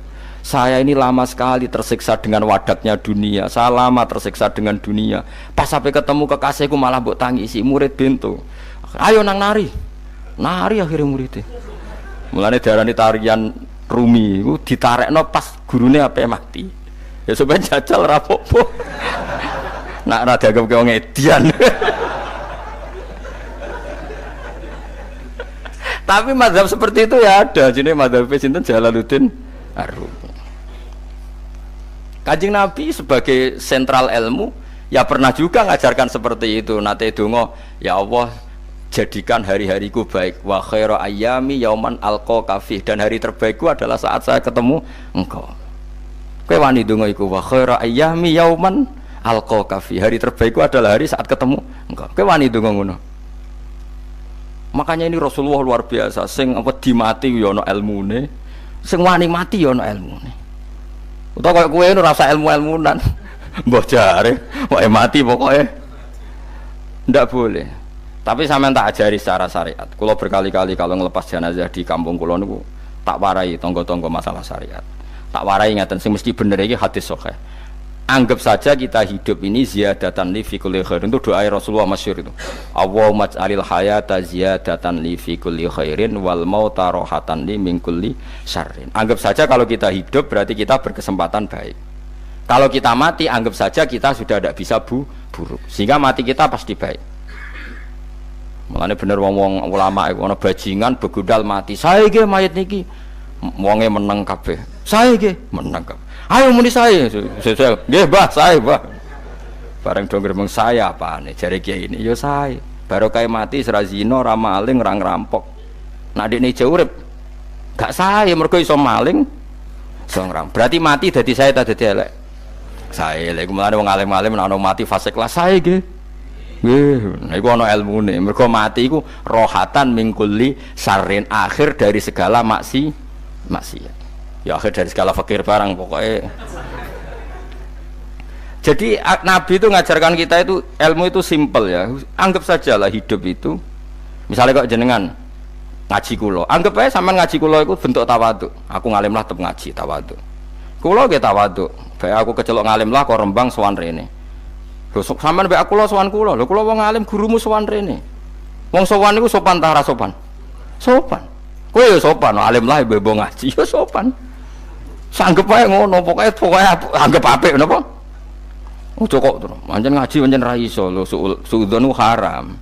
Saya ini lama sekali tersiksa dengan wadatnya dunia. Saya lama tersiksa dengan dunia. Pas sampai ketemu kekasihku malah mbok tangisi, murid bento. Ayo nang nari. Nari akhirnya muridnya. Mulane diarani tarian Rumi iku ditarekno pas gurune ape mati. Ya sampeyan jajal ra apa-apa. Nak ra dianggap wong edian. Tapi mazhab seperti itu ya ada. Jenenge mazhab sinten Jalaluddin Ar-Rumi. Kanjeng Nabi sebagai sentral ilmu ya pernah juga ngajarkan seperti itu. Nate donga, ya Allah jadikan hari-hariku baik, wa khairu ayyami yauman alqa kafih, dan hari terbaikku adalah saat saya ketemu engkau. Kowe wani donga iku, wa khairu ayyami yauman alqa kafih, hari terbaikku adalah hari saat ketemu engkau. Kowe wani donga ngono. Makanya ini Rasulullah luar biasa, sing apa dimati ya ana ilmune, sing wani mati ya ana ilmune. Utawa kaya kowe ora rasa ilmu-ilmunan. Mbah jare, wae mati pokoke. Ndak boleh. Tapi sampean tak ajari secara syariat. Kulo berkali-kali kalau ngelepas jenazah di kampung kulo niku tak warai tonggo-tonggo masalah syariat. Tak warai ngaten sing mesti bener iki hadis sahih. Anggap saja kita hidup ini ziyadatan li fi kulli khairin, itu doa Rasulullah masyhur itu. Allahumma ij'alil hayata ziyadatan li fi kulli khairin wal mauta rohatan li min kulli syarrin. Anggap saja kalau kita hidup berarti kita berkesempatan baik. Kalau kita mati anggap saja kita sudah tidak bisa buruk. Sehingga mati kita pasti baik. Mulane bener wong ulama iku ana bajingan begudal mati. Saya nggih mayit niki wonge meneng kabeh. Saya nggih meneng kabeh. Ayo muni saya, nggih Mbah, saya Mbah. Bareng dong gremeng saya apane jare kiai ini, ya saya. Baru kae mati ora zina, ora maling, ora ngerampok. Nek dekne ijo urip, gak saya mergo iso maling, iso ngeram. Berarti mati dadi saya ta dadi elek. Saya lek mulane wong alim-alim nek ana mati fase kelas saya nggih. Nggih, iku ana ilmune. Mergo mati iku rohatan mingkuli syarrin, akhir dari segala maksiat. Ya akhir dari segala fakir barang pokoknya. Jadi Nabi itu ngajarkan kita itu ilmu itu simpel ya. Anggap saja lah hidup itu. Misalnya kok jenengan ngaji kulo, anggap aja sampean ngaji kulo itu bentuk tawaduk. Aku ngalim lah tetep ngaji tawaduk. Kulo ge tawaduk. Bae aku kecelok ngalim lah kok Rembang sowan rene. Lho sampean bae aku lo sowan kulo. Lho kulo wong ngalim gurumu sowan rene. Wong sowan niku sopan ta ora sopan? Sopan. Kowe ya sopan, alim lah ibu ngaji ya sopan. Sanggep ae ngono, pokoke anggap apik napa? Ojo kok terus. Pancen ngaji pancen ra iso lho, suudzon haram.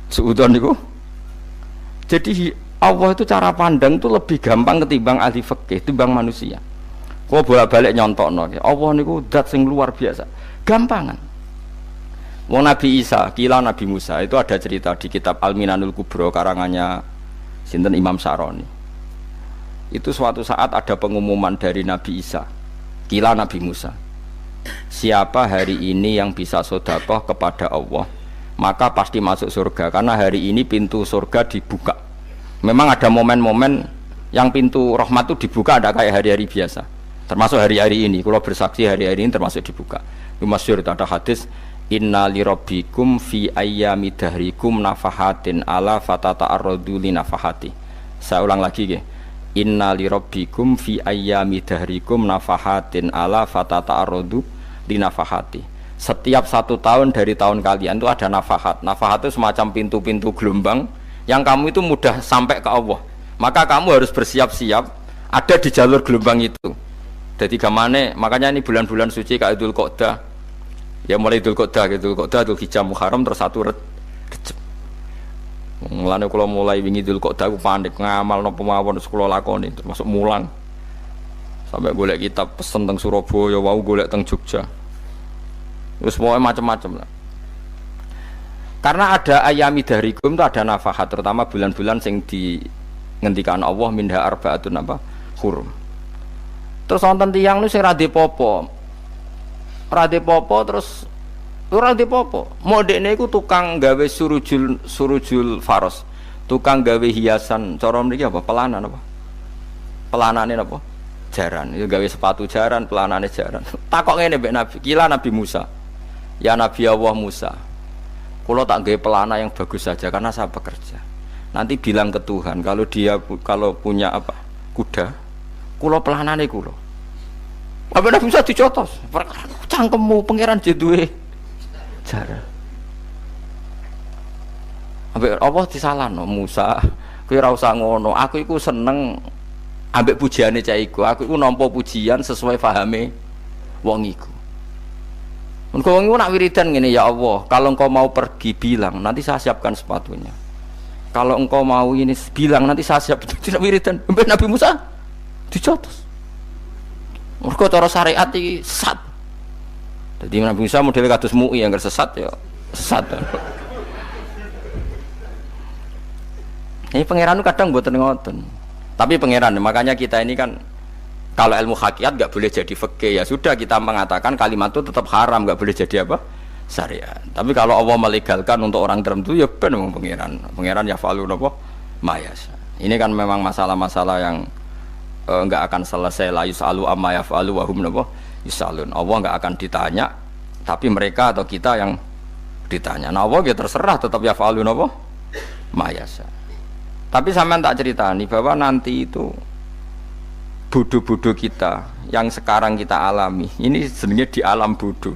Suudzon niku. Jadi Allah itu cara pandang itu lebih gampang ketimbang ahli fikih, timbang manusia. Kok bolak-balik nyontokno. Allah niku zat sing luar biasa. Gampangan. Wong Nabi Isa, kila Nabi Musa itu ada cerita di kitab Al-Minanul Kubra karangannya sinten Imam Syaroni. Itu suatu saat ada pengumuman dari Nabi Isa, kila Nabi Musa, siapa hari ini yang bisa sedekah kepada Allah maka pasti masuk surga, karena hari ini pintu surga dibuka. Memang ada momen-momen yang pintu rahmat itu dibuka, ada kayak hari-hari biasa, termasuk hari-hari ini. Kalau bersaksi hari-hari ini termasuk dibuka. Itu masyhur, ada hadis, inna lirabbikum fi ayyami dahrikum nafahatin ala fatata'arradu li nafahati. Saya ulang lagi ya. Inna lirabbikum fi ayyami dahrikum nafahatin ala fatata'arradu li nafahati. Setiap 1 tahun dari tahun kalian itu ada nafahat. Nafahat itu semacam pintu-pintu gelombang yang kamu itu mudah sampai ke Allah. Maka kamu harus bersiap-siap ada di jalur gelombang itu. Jadi gamane, makanya ini bulan-bulan suci kayak Idul Qodah. Ya mulai Idul Qodah, Idul Hijjah, Muharram terus 1 Rejab. Mulane kula mulai wingi Idul Qodah aku panik ngamal napa mawon kula lakoni, termasuk mulang. Sampai golek kitab pesen teng Surabaya, wau golek teng Jogja. Terus pokoknya macam-macam lah. Karena ada ayami dahrikum itu ada nafahat, terutama bulan-bulan sing di ngendikan Allah minha arbaatun apa hurum. Terus wonten tiyang nu sing ra dipopo. Ra dipopo terus ora dipopo. Modene iku tukang gawe surujul faros. Tukang gawe hiasan, cara mriki apa? Pelanan apa? Pelanane apa? Jaran. Itu gawe sepatu jaran, pelanane jaran. Takok ngene mbek Nabi, kila Nabi Musa. Ya Nabi Allah Musa. Kulo tak gawe pelana yang bagus saja karena saya bekerja. Nanti bilang ke Tuhan kalau punya apa? Kuda. Kulo pelanane kulo. Apa Nabi Musa dicotos? Cangkemmu pangeran duwe jaran. Ambek apa disalahno Musa? Kowe ora usah ngono. Aku iku seneng ambek pujiane cah iku. Aku iku nampa pujian sesuai pahame wong iku. Engko wong iku nak wiridan ngene, ya Allah, kalau engkau mau pergi bilang, nanti saya siapkan sepatunya. Kalau engkau mau ini bilang, nanti saya siap. Tidak wiridan. Ambek Nabi Musa dicotos. Mergo cara syariat iki sesat. Jadi Nabi Musa model kados MUI yang sesat ya sesat. Ini pangeran kadang mboten ngoten. Tapi pangeran, makanya kita ini kan kalau ilmu hakikat nggak boleh jadi fikih, ya sudah kita mengatakan kalimat itu tetap haram, nggak boleh jadi apa? Syariat. Tapi kalau Allah melegalkan untuk orang tertentu ya ben wong pangeran ya falu napa mayas. Ini kan memang masalah-masalah yang nggak akan selesai, la yusalu amma yafalu wa hum napa yusalun. Allah nggak akan ditanya, tapi mereka atau kita yang ditanya. Nah Allah ya terserah tetap yafalu napa mayas. Tapi sampean tak ceritani bahwa nanti itu bodoh-bodoh kita yang sekarang kita alami ini sebenarnya di alam bodoh.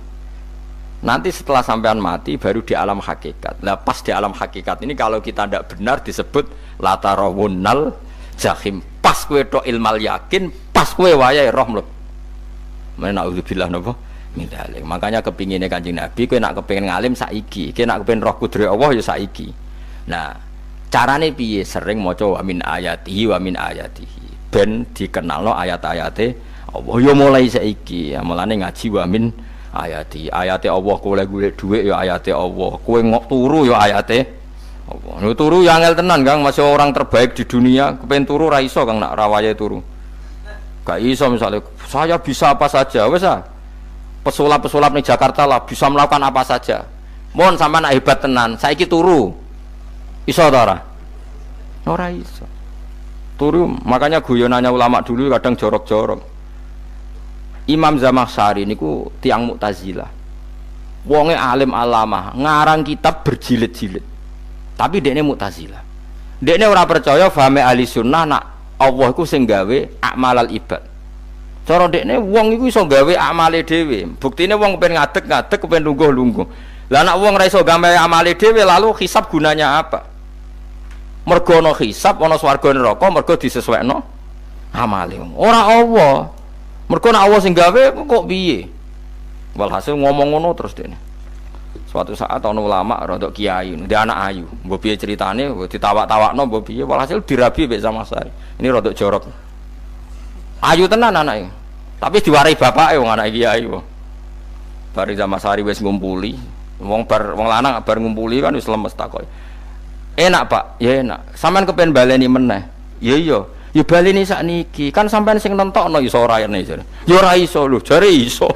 Nanti setelah sampean mati baru di alam hakikat. Nah pas di alam hakikat ini kalau kita tidak benar disebut latarawunnal jahim. Pas kowe tok ilmal yakin, pas kowe wayahe roh mlebu. Mana naudzubillah napa? Mindalik. Makanya kepinginnya Kanjeng Nabi kowe nak kepengin ngalim saiki, kowe nak kepengin roh kudrat Allah ya saiki. Nah, carane piye? Sering maca wa min ayatihi wa min ayatihi. Ben dikenalno ayat-ayate Allah ya mulai saiki. Ya mulane ngaji wa min ayati Allah kowe golek dhuwit ya ayate Allah, kowe ngok turu ya ayate Allah. Nek turu ya angel tenan Kang, masih orang terbaik di dunia, kepen turu ra iso Kang nak rawaye turu. Gak iso misalnya saya bisa apa saja wis ah. Pesulap-pesulap ning Jakarta lah bisa melakukan apa saja. Mohon sampean nak hebat tenan, saiki turu. Iso ta ora? Ora iso. Turu makanya guyonannya ulama dulu kadang jorok-jorok. Imam Zamakhsyari niku tiang Mu'tazilah. Wonge alim alamah, ngarang kitab berjilid-jilid. Tapi dekne Mu'tazilah. Dekne ora percaya fahame ahli sunnah nak Allah iku sing gawe akmalal ibad. Cara dekne wong iku iso gawe amale dhewe. Buktine wong pengen ngadeg-ngadeg, pengen lungguh-lungguh. Lah nek wong ora iso gawe amale dhewe lalu hisab gunanya apa? Mergo ana hisab, ana swarga neraka, mergo disesuaikno amale. Ora Allah. Mergo nek Allah sing gawe kok piye? Walhasil ngomong ngono terus dene. Suatu saat ana ulama rodok kiai, ndek anak ayu. Mbok piye critane, ditawak-tawakno mbok piye, walhasil dirabi mek Zamakhsyari. Ini rodok jorok. Ayu tenan anake. Tapi diwarai bapake wong anak kiai kok. Bar Zamakhsyari wis ngumpuli, wong lanang bar ngumpuli kan wis lemes takoki. Enak Pak, ya enak. Sampeyan kepen baleni meneh. Ya iya. Ya baleni sakniki, kan sampean sing nentokno iso ora rene jare. Ya ora iso lho, jare iso.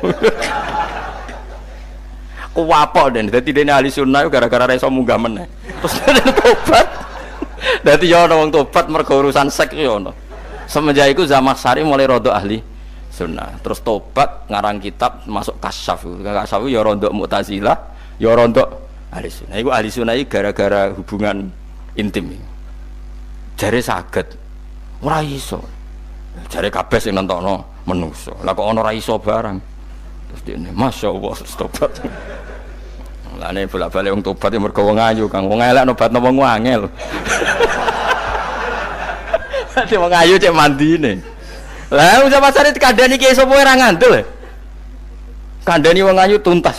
Kuwapok den, dadi dene ahli sunnah gara-gara ora iso munggah meneh. Terus tobat. Dadi ya ana wong tobat mergo urusan sek ya ono. Semenjak iku Zamakhsyari mulai rodok ahli sunnah. Terus tobat ngarang kitab masuk kasyaf. Kasyaf ya rodok Mu'tazilah, ya rodok ahli sunnah. Iku ahli sunnah iki gara-gara hubungan intim. Jare saged ora iso. Jare kabeh sing nentokno menungso. Lah kok ana ora iso barang. Terus dene masyaallah tobat. Lane bolak-balik wong tobat mergo wong ayu Kang. Wong elek nobatno wong angel. Dadi wong ayu cek mandine. Lah usah pasare dikandani ki sapa ora ngandel. Kandani wong ayu tuntas.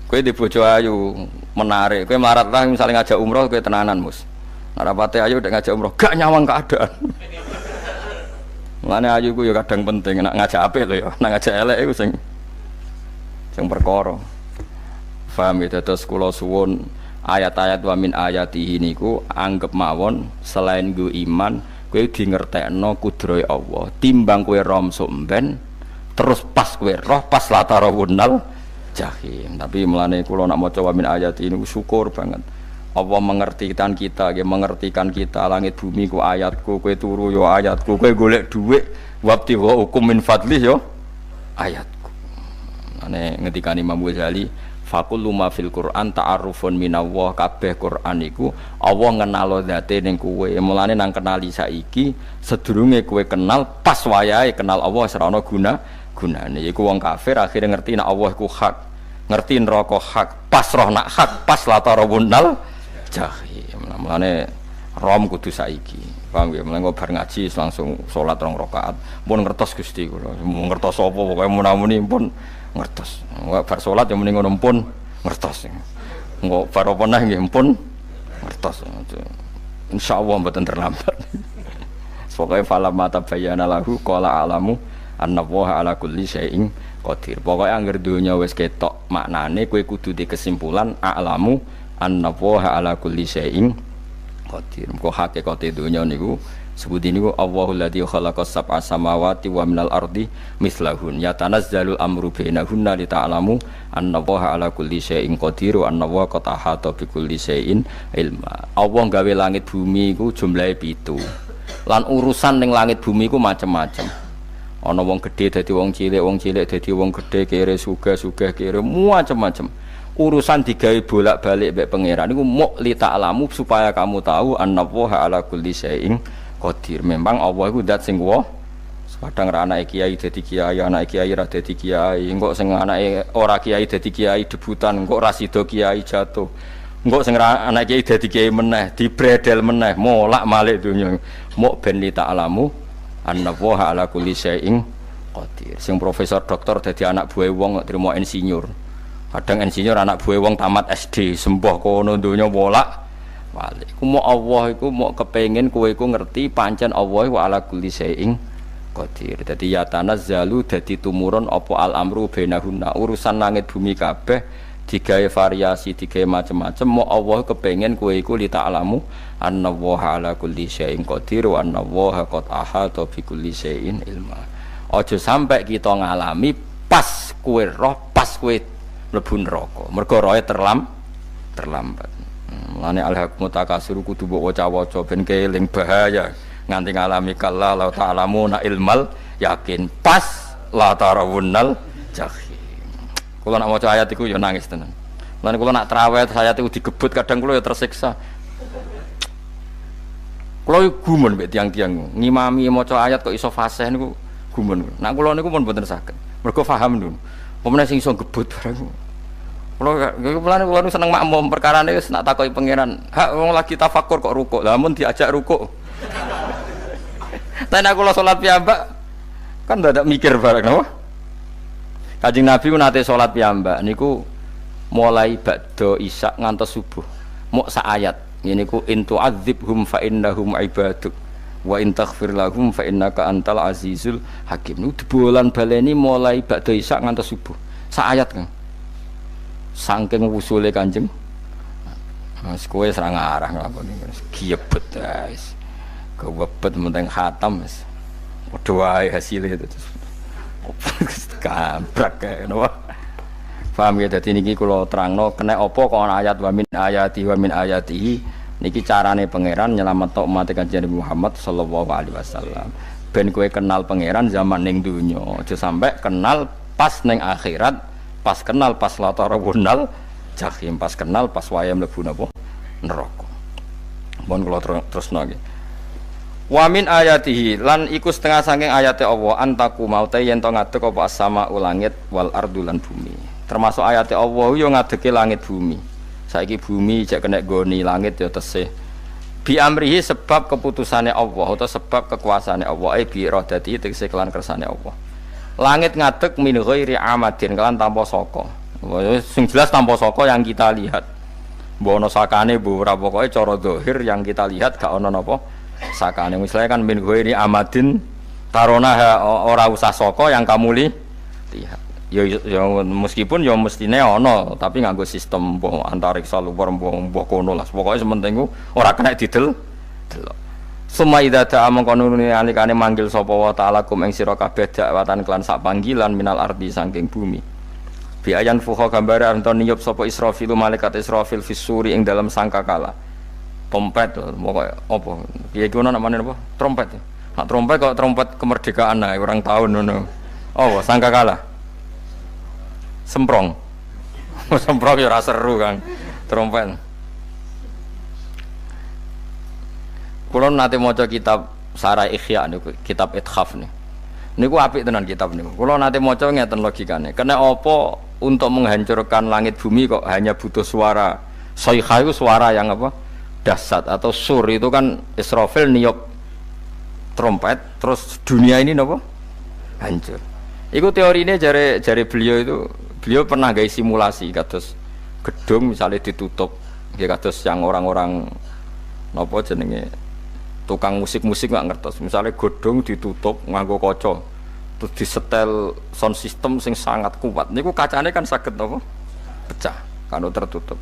Kowe di bojo ayu menarik. Kowe melarat lah misalnya ngajak umroh kowe tenanan Mus. Rapate ayu udah ngajak umroh gak nyawang keadaan. Mulane ayu ku ya kadang penting nek ngajak apik lho ya, nek ngajak elek iku sing perkara. Paham ya terus kula suwun ayat-ayat wa min ayatihi niku anggap mawon selain go iman kowe di ngertekno kudrohe Allah. Timbang kowe rom somben terus pas kowe roh pas latarawunnal jahim. Tapi mulane kula nak maca wa min ayatihi niku syukur banget. Allah mengertikan kita, mengertikan kita langit bumi ku ayatku, kowe turu yo ayatku, kowe golek dhuwit wabti wa hukum min fadlih yo ayatku. Ane ngendikane Imam Ghazali, faqullu ma fil Qur'an ta'arufun minallah, kabeh Qur'an iku Allah ngenalo zate ning kowe. Mulane nang kenali saiki sedurunge kowe kenal pas wayahe kenal Allah ora ana gunane. Iku wong kafir akhire ngerti nek Allah iku hak, ngerti neraka hak, pas roh nak hak, pas latarawunnal jahim. Mulane rom kudu saiki. Paham ya? Mulane bar ngaji langsung salat 2 rakaat. Pun ngertos Gusti kula. Mun ngertos apa pokoke munamuni pun ngertos. Bar salat ya muni ngono pun ngertos. Engko bar apa neh nggih pun ngertos. Insyaallah mboten terlambat. Pokoke falamma tabayyana lahu qala alamu annallaha ala kulli syai'in qadir. Pokoke anggere donya wis ketok maknane kowe kudu di kesimpulan alamu annallaha ala kulli syai'in qadir. Kok hakikate donya niku sebut niku Allahul ladzi khalaqas sab'a samawati wa minal ardi mislahun yatanazzalul amru bainahunna lita'lamu annallaha ala kulli syai'in qadir wa annallaha qad ahata bi kulli syai'in ilma. Allah gawe langit bumi iku jumlahe 7. Lan urusan ning langit bumi iku macam-macam. Ana wong gedhe dadi wong cilik dadi wong gedhe, kere sugih kere macam-macam. Urusan digawe bolak-balik mbek pangeran niku muk li ta'lamu supaya kamu tahu annallaha ala kulli syai'in qadir. Memang Allah iku zat sing kadang ra anake kiai dadi kiai, anake kiai ra dadi kiai, engko sing anake ora kiai dadi kiai debutan, engko ra sida kiai jatuh. Engko sing anake kiai dadi kiai meneh, dibredel meneh, molak malik donya. Mok ben li ta'lamu annallaha ala kulli syai'in qadir. Sing profesor doktor dadi anak buah wong kok trimo insinyur. Kadang insinyur anak buah wong tamat SD, sembah kono donya molak malik. Iku mok Allah iku mok kepengin kowe iku ngerti pancen Allah wa ala kulli syai'in qadir. Dadi ya tanazzalu dadi tumurun apa al amru bainahunna, urusan langit bumi kabeh digawe variasi, digawe macam-macam. Mo Allah kepengin kowe iku li ta'lamu annallaha ala kulli syai'in qadir wa annallaha qad ahata bi kulli syai'in ilma. Aja sampai kita ngalami pas kowe roh, pas kowe mlebu neraka. Mergo roe terlambat. Mulane al-haqmu takasur kudu mbok waca-waca ben keling bahaya. Nganti ngalami kalla la ta'lamuna ilmal yakin pas la tarawunnal jahim. Kula nak maca ayat iku ya nangis tenan. Lan kula nak traweh ayat iku digebut kadang kula ya tersiksa. Kula gumun mbek tiang-tiang ngimami maca ayat kok iso fasih niku gumun. Nak kula niku pun mboten saged. Mergo paham niku. Pemene sing iso gebut barang. Kula seneng makmum perkarane wis nak takoki pangeran. Hak wong lagi tafakur kok rukuk. Lah mun diajak rukuk tapi aku lo sholat piyambak kan tidak mikir bareng no? Kanjeng Nabi nate sholat piyambak niku mulai ba'da isya ngantos subuh mau sak ayat ini ku in tu'adzibhum fa innahum ibaduk wa in taghfir lahum fa innaka antal azizul hakim. Niku dibolan baleni mulai ba'da isya ngantos subuh sak ayat kan saking wusule Kanjeng Mas kowe serang arah nglakoni giebet guys. Kewebet menteng khatam wis. Padha wae hasile itu. Gambrak kae napa. Paham ya dadi niki kula terangno kena apa kok ana ayat wa min ayatihi niki carane pangeran nyelametno umat Kanjeng Muhammad sallallahu alaihi wasallam. Ben kowe kenal pangeran zaman ning donya, aja sampe kenal pas ning akhirat, pas kenal pas latarawunal jahim, pas kenal pas wae mlebu napa neraka. Mohon kula terusno nggih. Wa min ayatihi lan iku setengah saking ayate Allah antaku maute yen to ngadeg apa sama langit wal ardu lan bumi. Termasuk ayate Allah yo ngadege langit bumi. Saiki bumi jek kena goni langit ya tesih. Bi amrihi sebab keputusane Allah atau sebab kekuasaane Allah bi iradati tegese kelan kersane Allah. Langit ngadeg min ghairi amadin kelan tanpa saka. Sing jelas tanpa saka yang kita lihat. Mbok ana sakane mbok ora pokoke cara zahir yang kita lihat gak ana napa sakane misalnya kan min ghairi amadin tarona ora usah saka yang kamu lihat. Ya meskipun ya mestine ana tapi nganggo sistem mbok antariksa luar mbok kono lah. Pokoke sementing ora kena didel delok. Summa idza ta'a mangkonune alikane manggil sapa wa ta'ala kum ing sira kabeh dakwatan kelan sak panggilan minal ardi saking bumi. Bi ayan fuha gambare anton niyup sapa Israfil malaikat Israfil fisuri ing dalam sangkakala. Trompet pokoknya apa ya itu namanya apa trompet nak trompet kok trompet kemerdekaan nah orang tahun ngono oh sangkakala semprong semprong ya ora seru kan trompet. Kula nate maca kitab Sarai Ikhya niku kitab Ithaf niku apik tenan kitab niku. Kula nate maca ngeten logikane kena apa untuk menghancurkan langit bumi kok hanya butuh suara sayha itu suara yang apa dahsyat atau sur itu kan Israfil niup trompet terus dunia ini napa hancur. Iku teorine jare beliau pernah gawe simulasi kados gedung misalnya ditutup nggih kados yang orang-orang napa jenenge tukang musik-musik nggak ngertos misalnya gedung ditutup nganggo kaca terus disetel sound system sing sangat kuat niku kacane kan saged napa pecah kalau tertutup.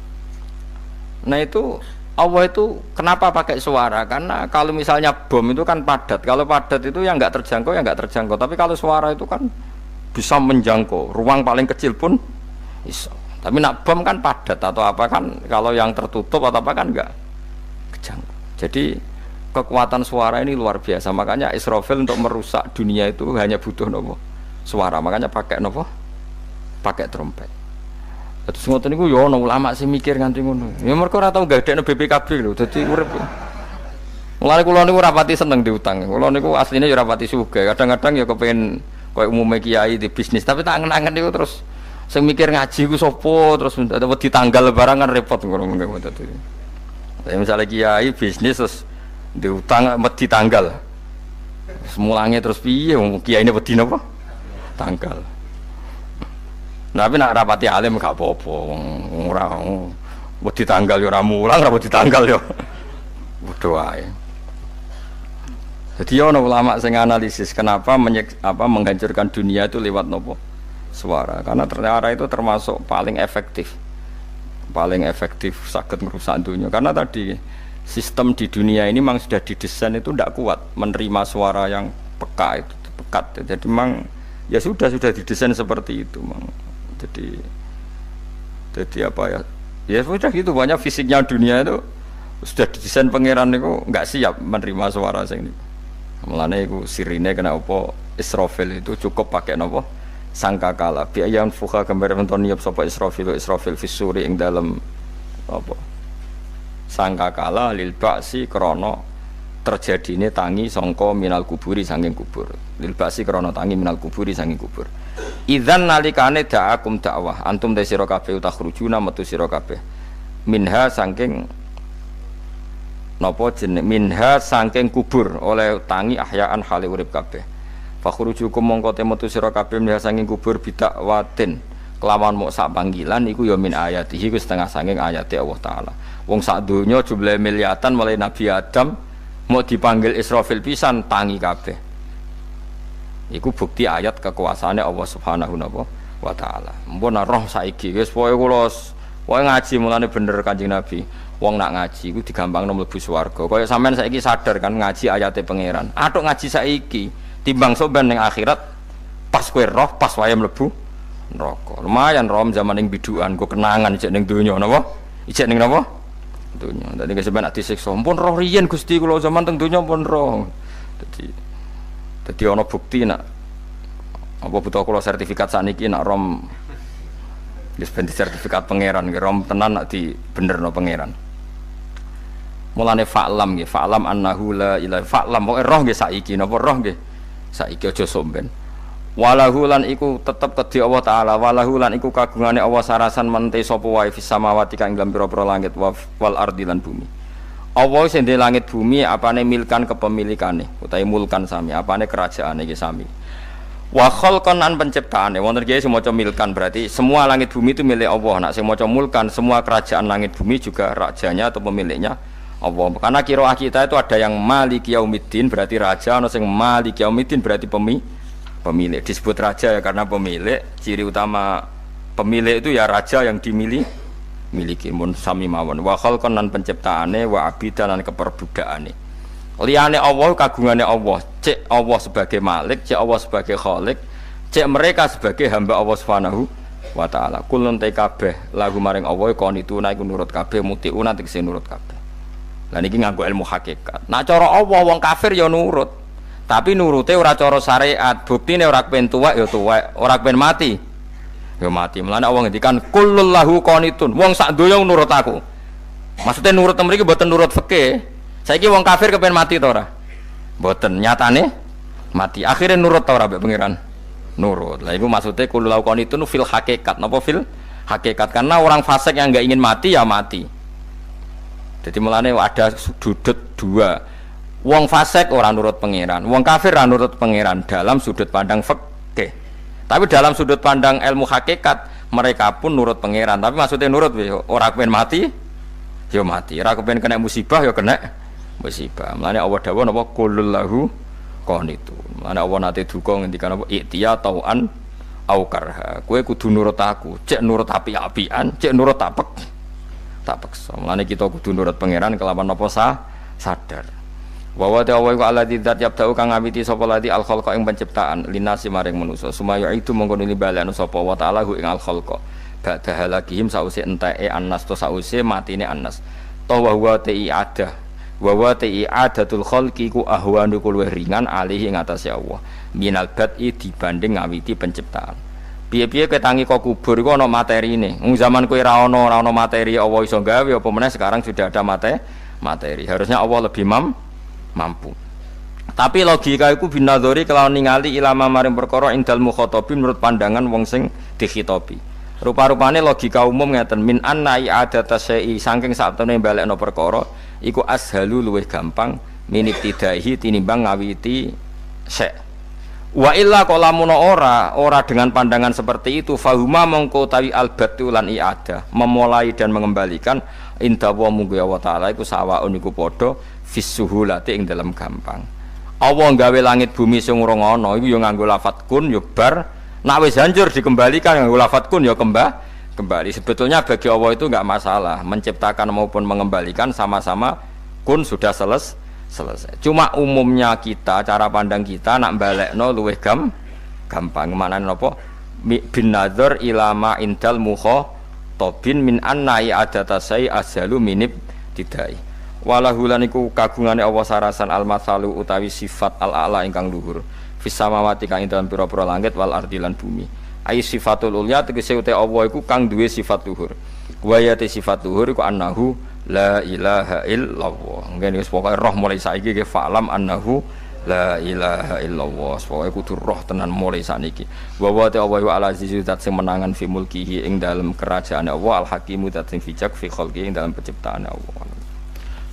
Nah itu Allah itu kenapa pakai suara? Karena kalau misalnya bom itu kan padat. Kalau padat itu yang nggak terjangkau, ya nggak terjangkau. Tapi kalau suara itu kan bisa menjangkau. Ruang paling kecil pun bisa. Tapi nak bom kan padat atau apa kan? Kalau yang tertutup atau apa kan nggak kejangkau. Jadi kekuatan suara ini luar biasa. Makanya Israfil untuk merusak dunia itu hanya butuh nopo suara. Makanya pakai nopo, pakai trompet. Terus ngoten niku yo ana ulama sing mikir nganti ngono. Ya mergo ora tau gagdekno BPKB lho, dadi urip. Mulane kula niku rapati seneng diutang. Kula niku asline ya rapati sugih. Kadang-kadang ya kepengin koyo umume kiai di bisnis, tapi tak angen-angen niku terus sing mikir ngaji ku sapa terus wedi tanggal barang kan repot ngono mengko dadi. Tapi misalnya kiai bisnis terus diutang wedi tanggal. Semulange terus piye wong kiyaine wedi napa? Tanggal. Tapi nak rapati alim gak apa-apa wong ora wedi tanggal ya ora mulang, ora wedi tanggal ya. Bodho wae. Jadi ono ulama sing analisis kenapa menghancurkan dunia itu lewat nopo? Suara. Karena ternyata itu termasuk paling efektif. Paling efektif saged merusak dunia. Karena tadi sistem di dunia ini memang sudah didesain itu tidak kuat menerima suara yang peka itu, pekat. Jadi memang ya sudah didesain seperti itu, memang. Jadi apa ya? Ya sudah gitu, banyak fisiknya dunia itu sudah didesain pangeran itu nggak siap menerima suara sing ini. Mulane iku sirine kena apa Israfil itu cukup pakai napa sangkakala bi ayam fuha gambar menton niap sapa Israfil fisuri ing dalem apa sangkakala lil ba'si krana terjadine tangi sangka minal kuburi saking kubur lil ba'si krana tangi minal kuburi saking kubur idzan nalikane da'akum dakwah antum te sira kabeh takhrujuna metu sira kabeh minha saking napa jeneng minha saking kubur oleh tangi ahyaan hale urip kabeh fakhrujukum mongko te metu sira kabeh minha saking kubur bidak watin kelawan mok sak panggilan iku ya min ayatihi ku setengah saking ayate Allah taala wong sak donya jumlah miliatan mulai Nabi Adam mau dipanggil Israfil pisan tangi kabeh iku bukti ayat kekuasaane Allah Subhanahu wa taala mpun roh saiki wis pokoke kula wae ngaji mulane bener Kanjeng Nabi. Wong nak ngaji iku digampangno mlebu swarga. Kaya sampean saiki sadar kan ngaji ayate pangeran. Atuk ngaji saiki timbang soban ning akhirat pas kowe roh pas wae mlebu neraka. Lumayan rom zaman ning bidukan go kenangan ijek ning donya napa? Ijek ning napa? Donya. Dadi sampean nak disiksa pun roh riyen Gusti kula zaman teng donya pun roh. Dadi ana bukti nak apa butuh kula sertifikat sakniki nak rom wis ben sertifikat pangeran rom tenan nak di benerno pangeran. Mulane fa'lam nggih, fa'lam annahu la ilaha fa'lam pokoke roh nggih saiki napa roh nggih saiki aja somben. Walahu lan iku tetep kedhi Allah taala, walahu lan iku kagungane Allah sarasan mente sapa wae fis samawati kang dalam pira-pira langit wal ardi lan bumi. Allah sing ndek langit bumi apane milkan kepemilikane utawi mulkan sami, apane kerajaane iki sami. Wa khalqan an penciptaane wonten kiye sing maca milkan berarti semua langit bumi itu milik Allah. Nak sing maca mulkan semua kerajaan langit bumi juga rajanya atau pemiliknya Allah. Karena qiraah kita itu ada yang Maliki Yaumiddin berarti raja, ana sing Maliki Yaumiddin berarti pemilik. Disebut raja ya karena pemilik. Ciri utama pemilik itu ya raja yang dimiliki mun sami mawon. Wa khalqan lan penciptaane wa abidan lan keperbudakane. Liyane Allah kagungane Allah. Cek Allah sebagai Malik, cek Allah sebagai Khalik, cek mereka sebagai hamba Allah Subhanahu wa taala. Kulun te kabeh lagu maring Allah qanituna iku nurut kabeh mutiuna tegese nurut kabeh. Lah niki nganggo ilmu hakikat. Nah cara Allah wong kafir ya nurut. Tapi nurute ora cara syariat. Buktine ora kepen tuwek ya tuwek, ora kepen mati ya mati. Mulane Allah ngendikan kullul lahu qanitun. Wong sak donya nurut aku. Maksudnya nurut mriki mboten nurut fikih. Saiki wong kafir kepen mati ta ora? Mboten, nyatane mati. Akhirnya nurut ta ora mbek pangeran? Nurut. Lah iku maksudnya kullul lahu qanitun fil hakikat. Napa fil hakikat? Karena orang fasik yang enggak ingin mati ya mati. Jadi mulane ada sudut dua. Wong fasik orang nurut pangeran, wong kafir ora nurut pangeran dalam sudut pandang fikih. Tapi dalam sudut pandang ilmu hakikat mereka pun nurut pangeran. Tapi maksudnya nurut ora kepen mati, ya mati. Ora kepen kena musibah ya kena musibah. Mulane Allah dawuh napa qulul lahu qanitun. Mulane Allah nate duka ngendikan apa iktiya tauan au karha. Kowe kudu nurut aku, cek nurut api-apian, cek nurut tapek. Tak paksa. Mulane kita kudu nurut pangeran kelawan napa sadar. Wa wa ta'ala wa alladzi dzat yabda'u kang ngawiti sapa lati al khalqa ing penciptaan linasi maring manusa. Sumaya itu mongko nuli balekno sapa wa ta'ala ing al khalqa. Ba'da halakihim sause enteke annas to sause matine annas. Ta wa huwa ta'i'adah. Wa wa ta'i'adatul khalqi ku ahwanu luwih ringan alihi ing atase Allah. Minal bad'i dibanding ngawiti penciptaan. Piye-piye ketangi kok kubur iku ana materine. Zaman kowe ora ana materi Allah iso gawe apa meneh sekarang sudah ada materi. Harusnya Allah lebih mampu. Tapi logika iku binadzori kelawan ningali ilama maring perkara indal mukhatabin menurut pandangan wong sing dikhitobi. Rupa-rupane logika umum ngeten min anna i'adata syai'i saking saktemene balekno perkara iku ashalu luwih gampang minibtidaihi tinimbang ngawiti syai'. Wa illa qalamun ora dengan pandangan seperti itu fahuma mongko tawi albatu lan i'adah memulai dan mengembalikan inda wa munggu Allah taala iku sawaun iku padha fisuhulati ing dalam gampang. Allah gawe langit bumi sing ora ana iku ya nganggo lafat kun ya bar nek wis hancur dikembalikan nganggo lafat kun ya kembali. Sebetulnya bagi Allah itu enggak masalah menciptakan maupun mengembalikan sama-sama kun sudah selesai. Cuma umumnya kita cara pandang kita nak balekno luwih gampang. Maknane napa bin nadzar ilama indal mukhatabin min anna i'adata sai asalu minib tidai. Walahulan iku kagungane Allah sarasan al-matsalu utawi sifat al-a'la ingkang luhur fis samawati kang ing dalem pira-pira langit wal ardi lan bumi ai sifatul ulya tegese uta Allah iku kang duwe sifat luhur wa ya sifat luhur iku annahu la ilaha illallah ngene wis pokoke roh mulai saiki ke fa'lam annahu la ilaha illallah pokoke kudu roh tenan mulai saniki wa wa ta Allah al azizu zat sing menangan fi mulkihi ing dalem kerajaan Allah al hakimu zat sing bijak fi khalqihi ing dalem penciptaan Allah.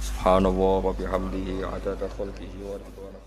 Subhanallah wa bihamdihi adada khalqihi wa ridwana.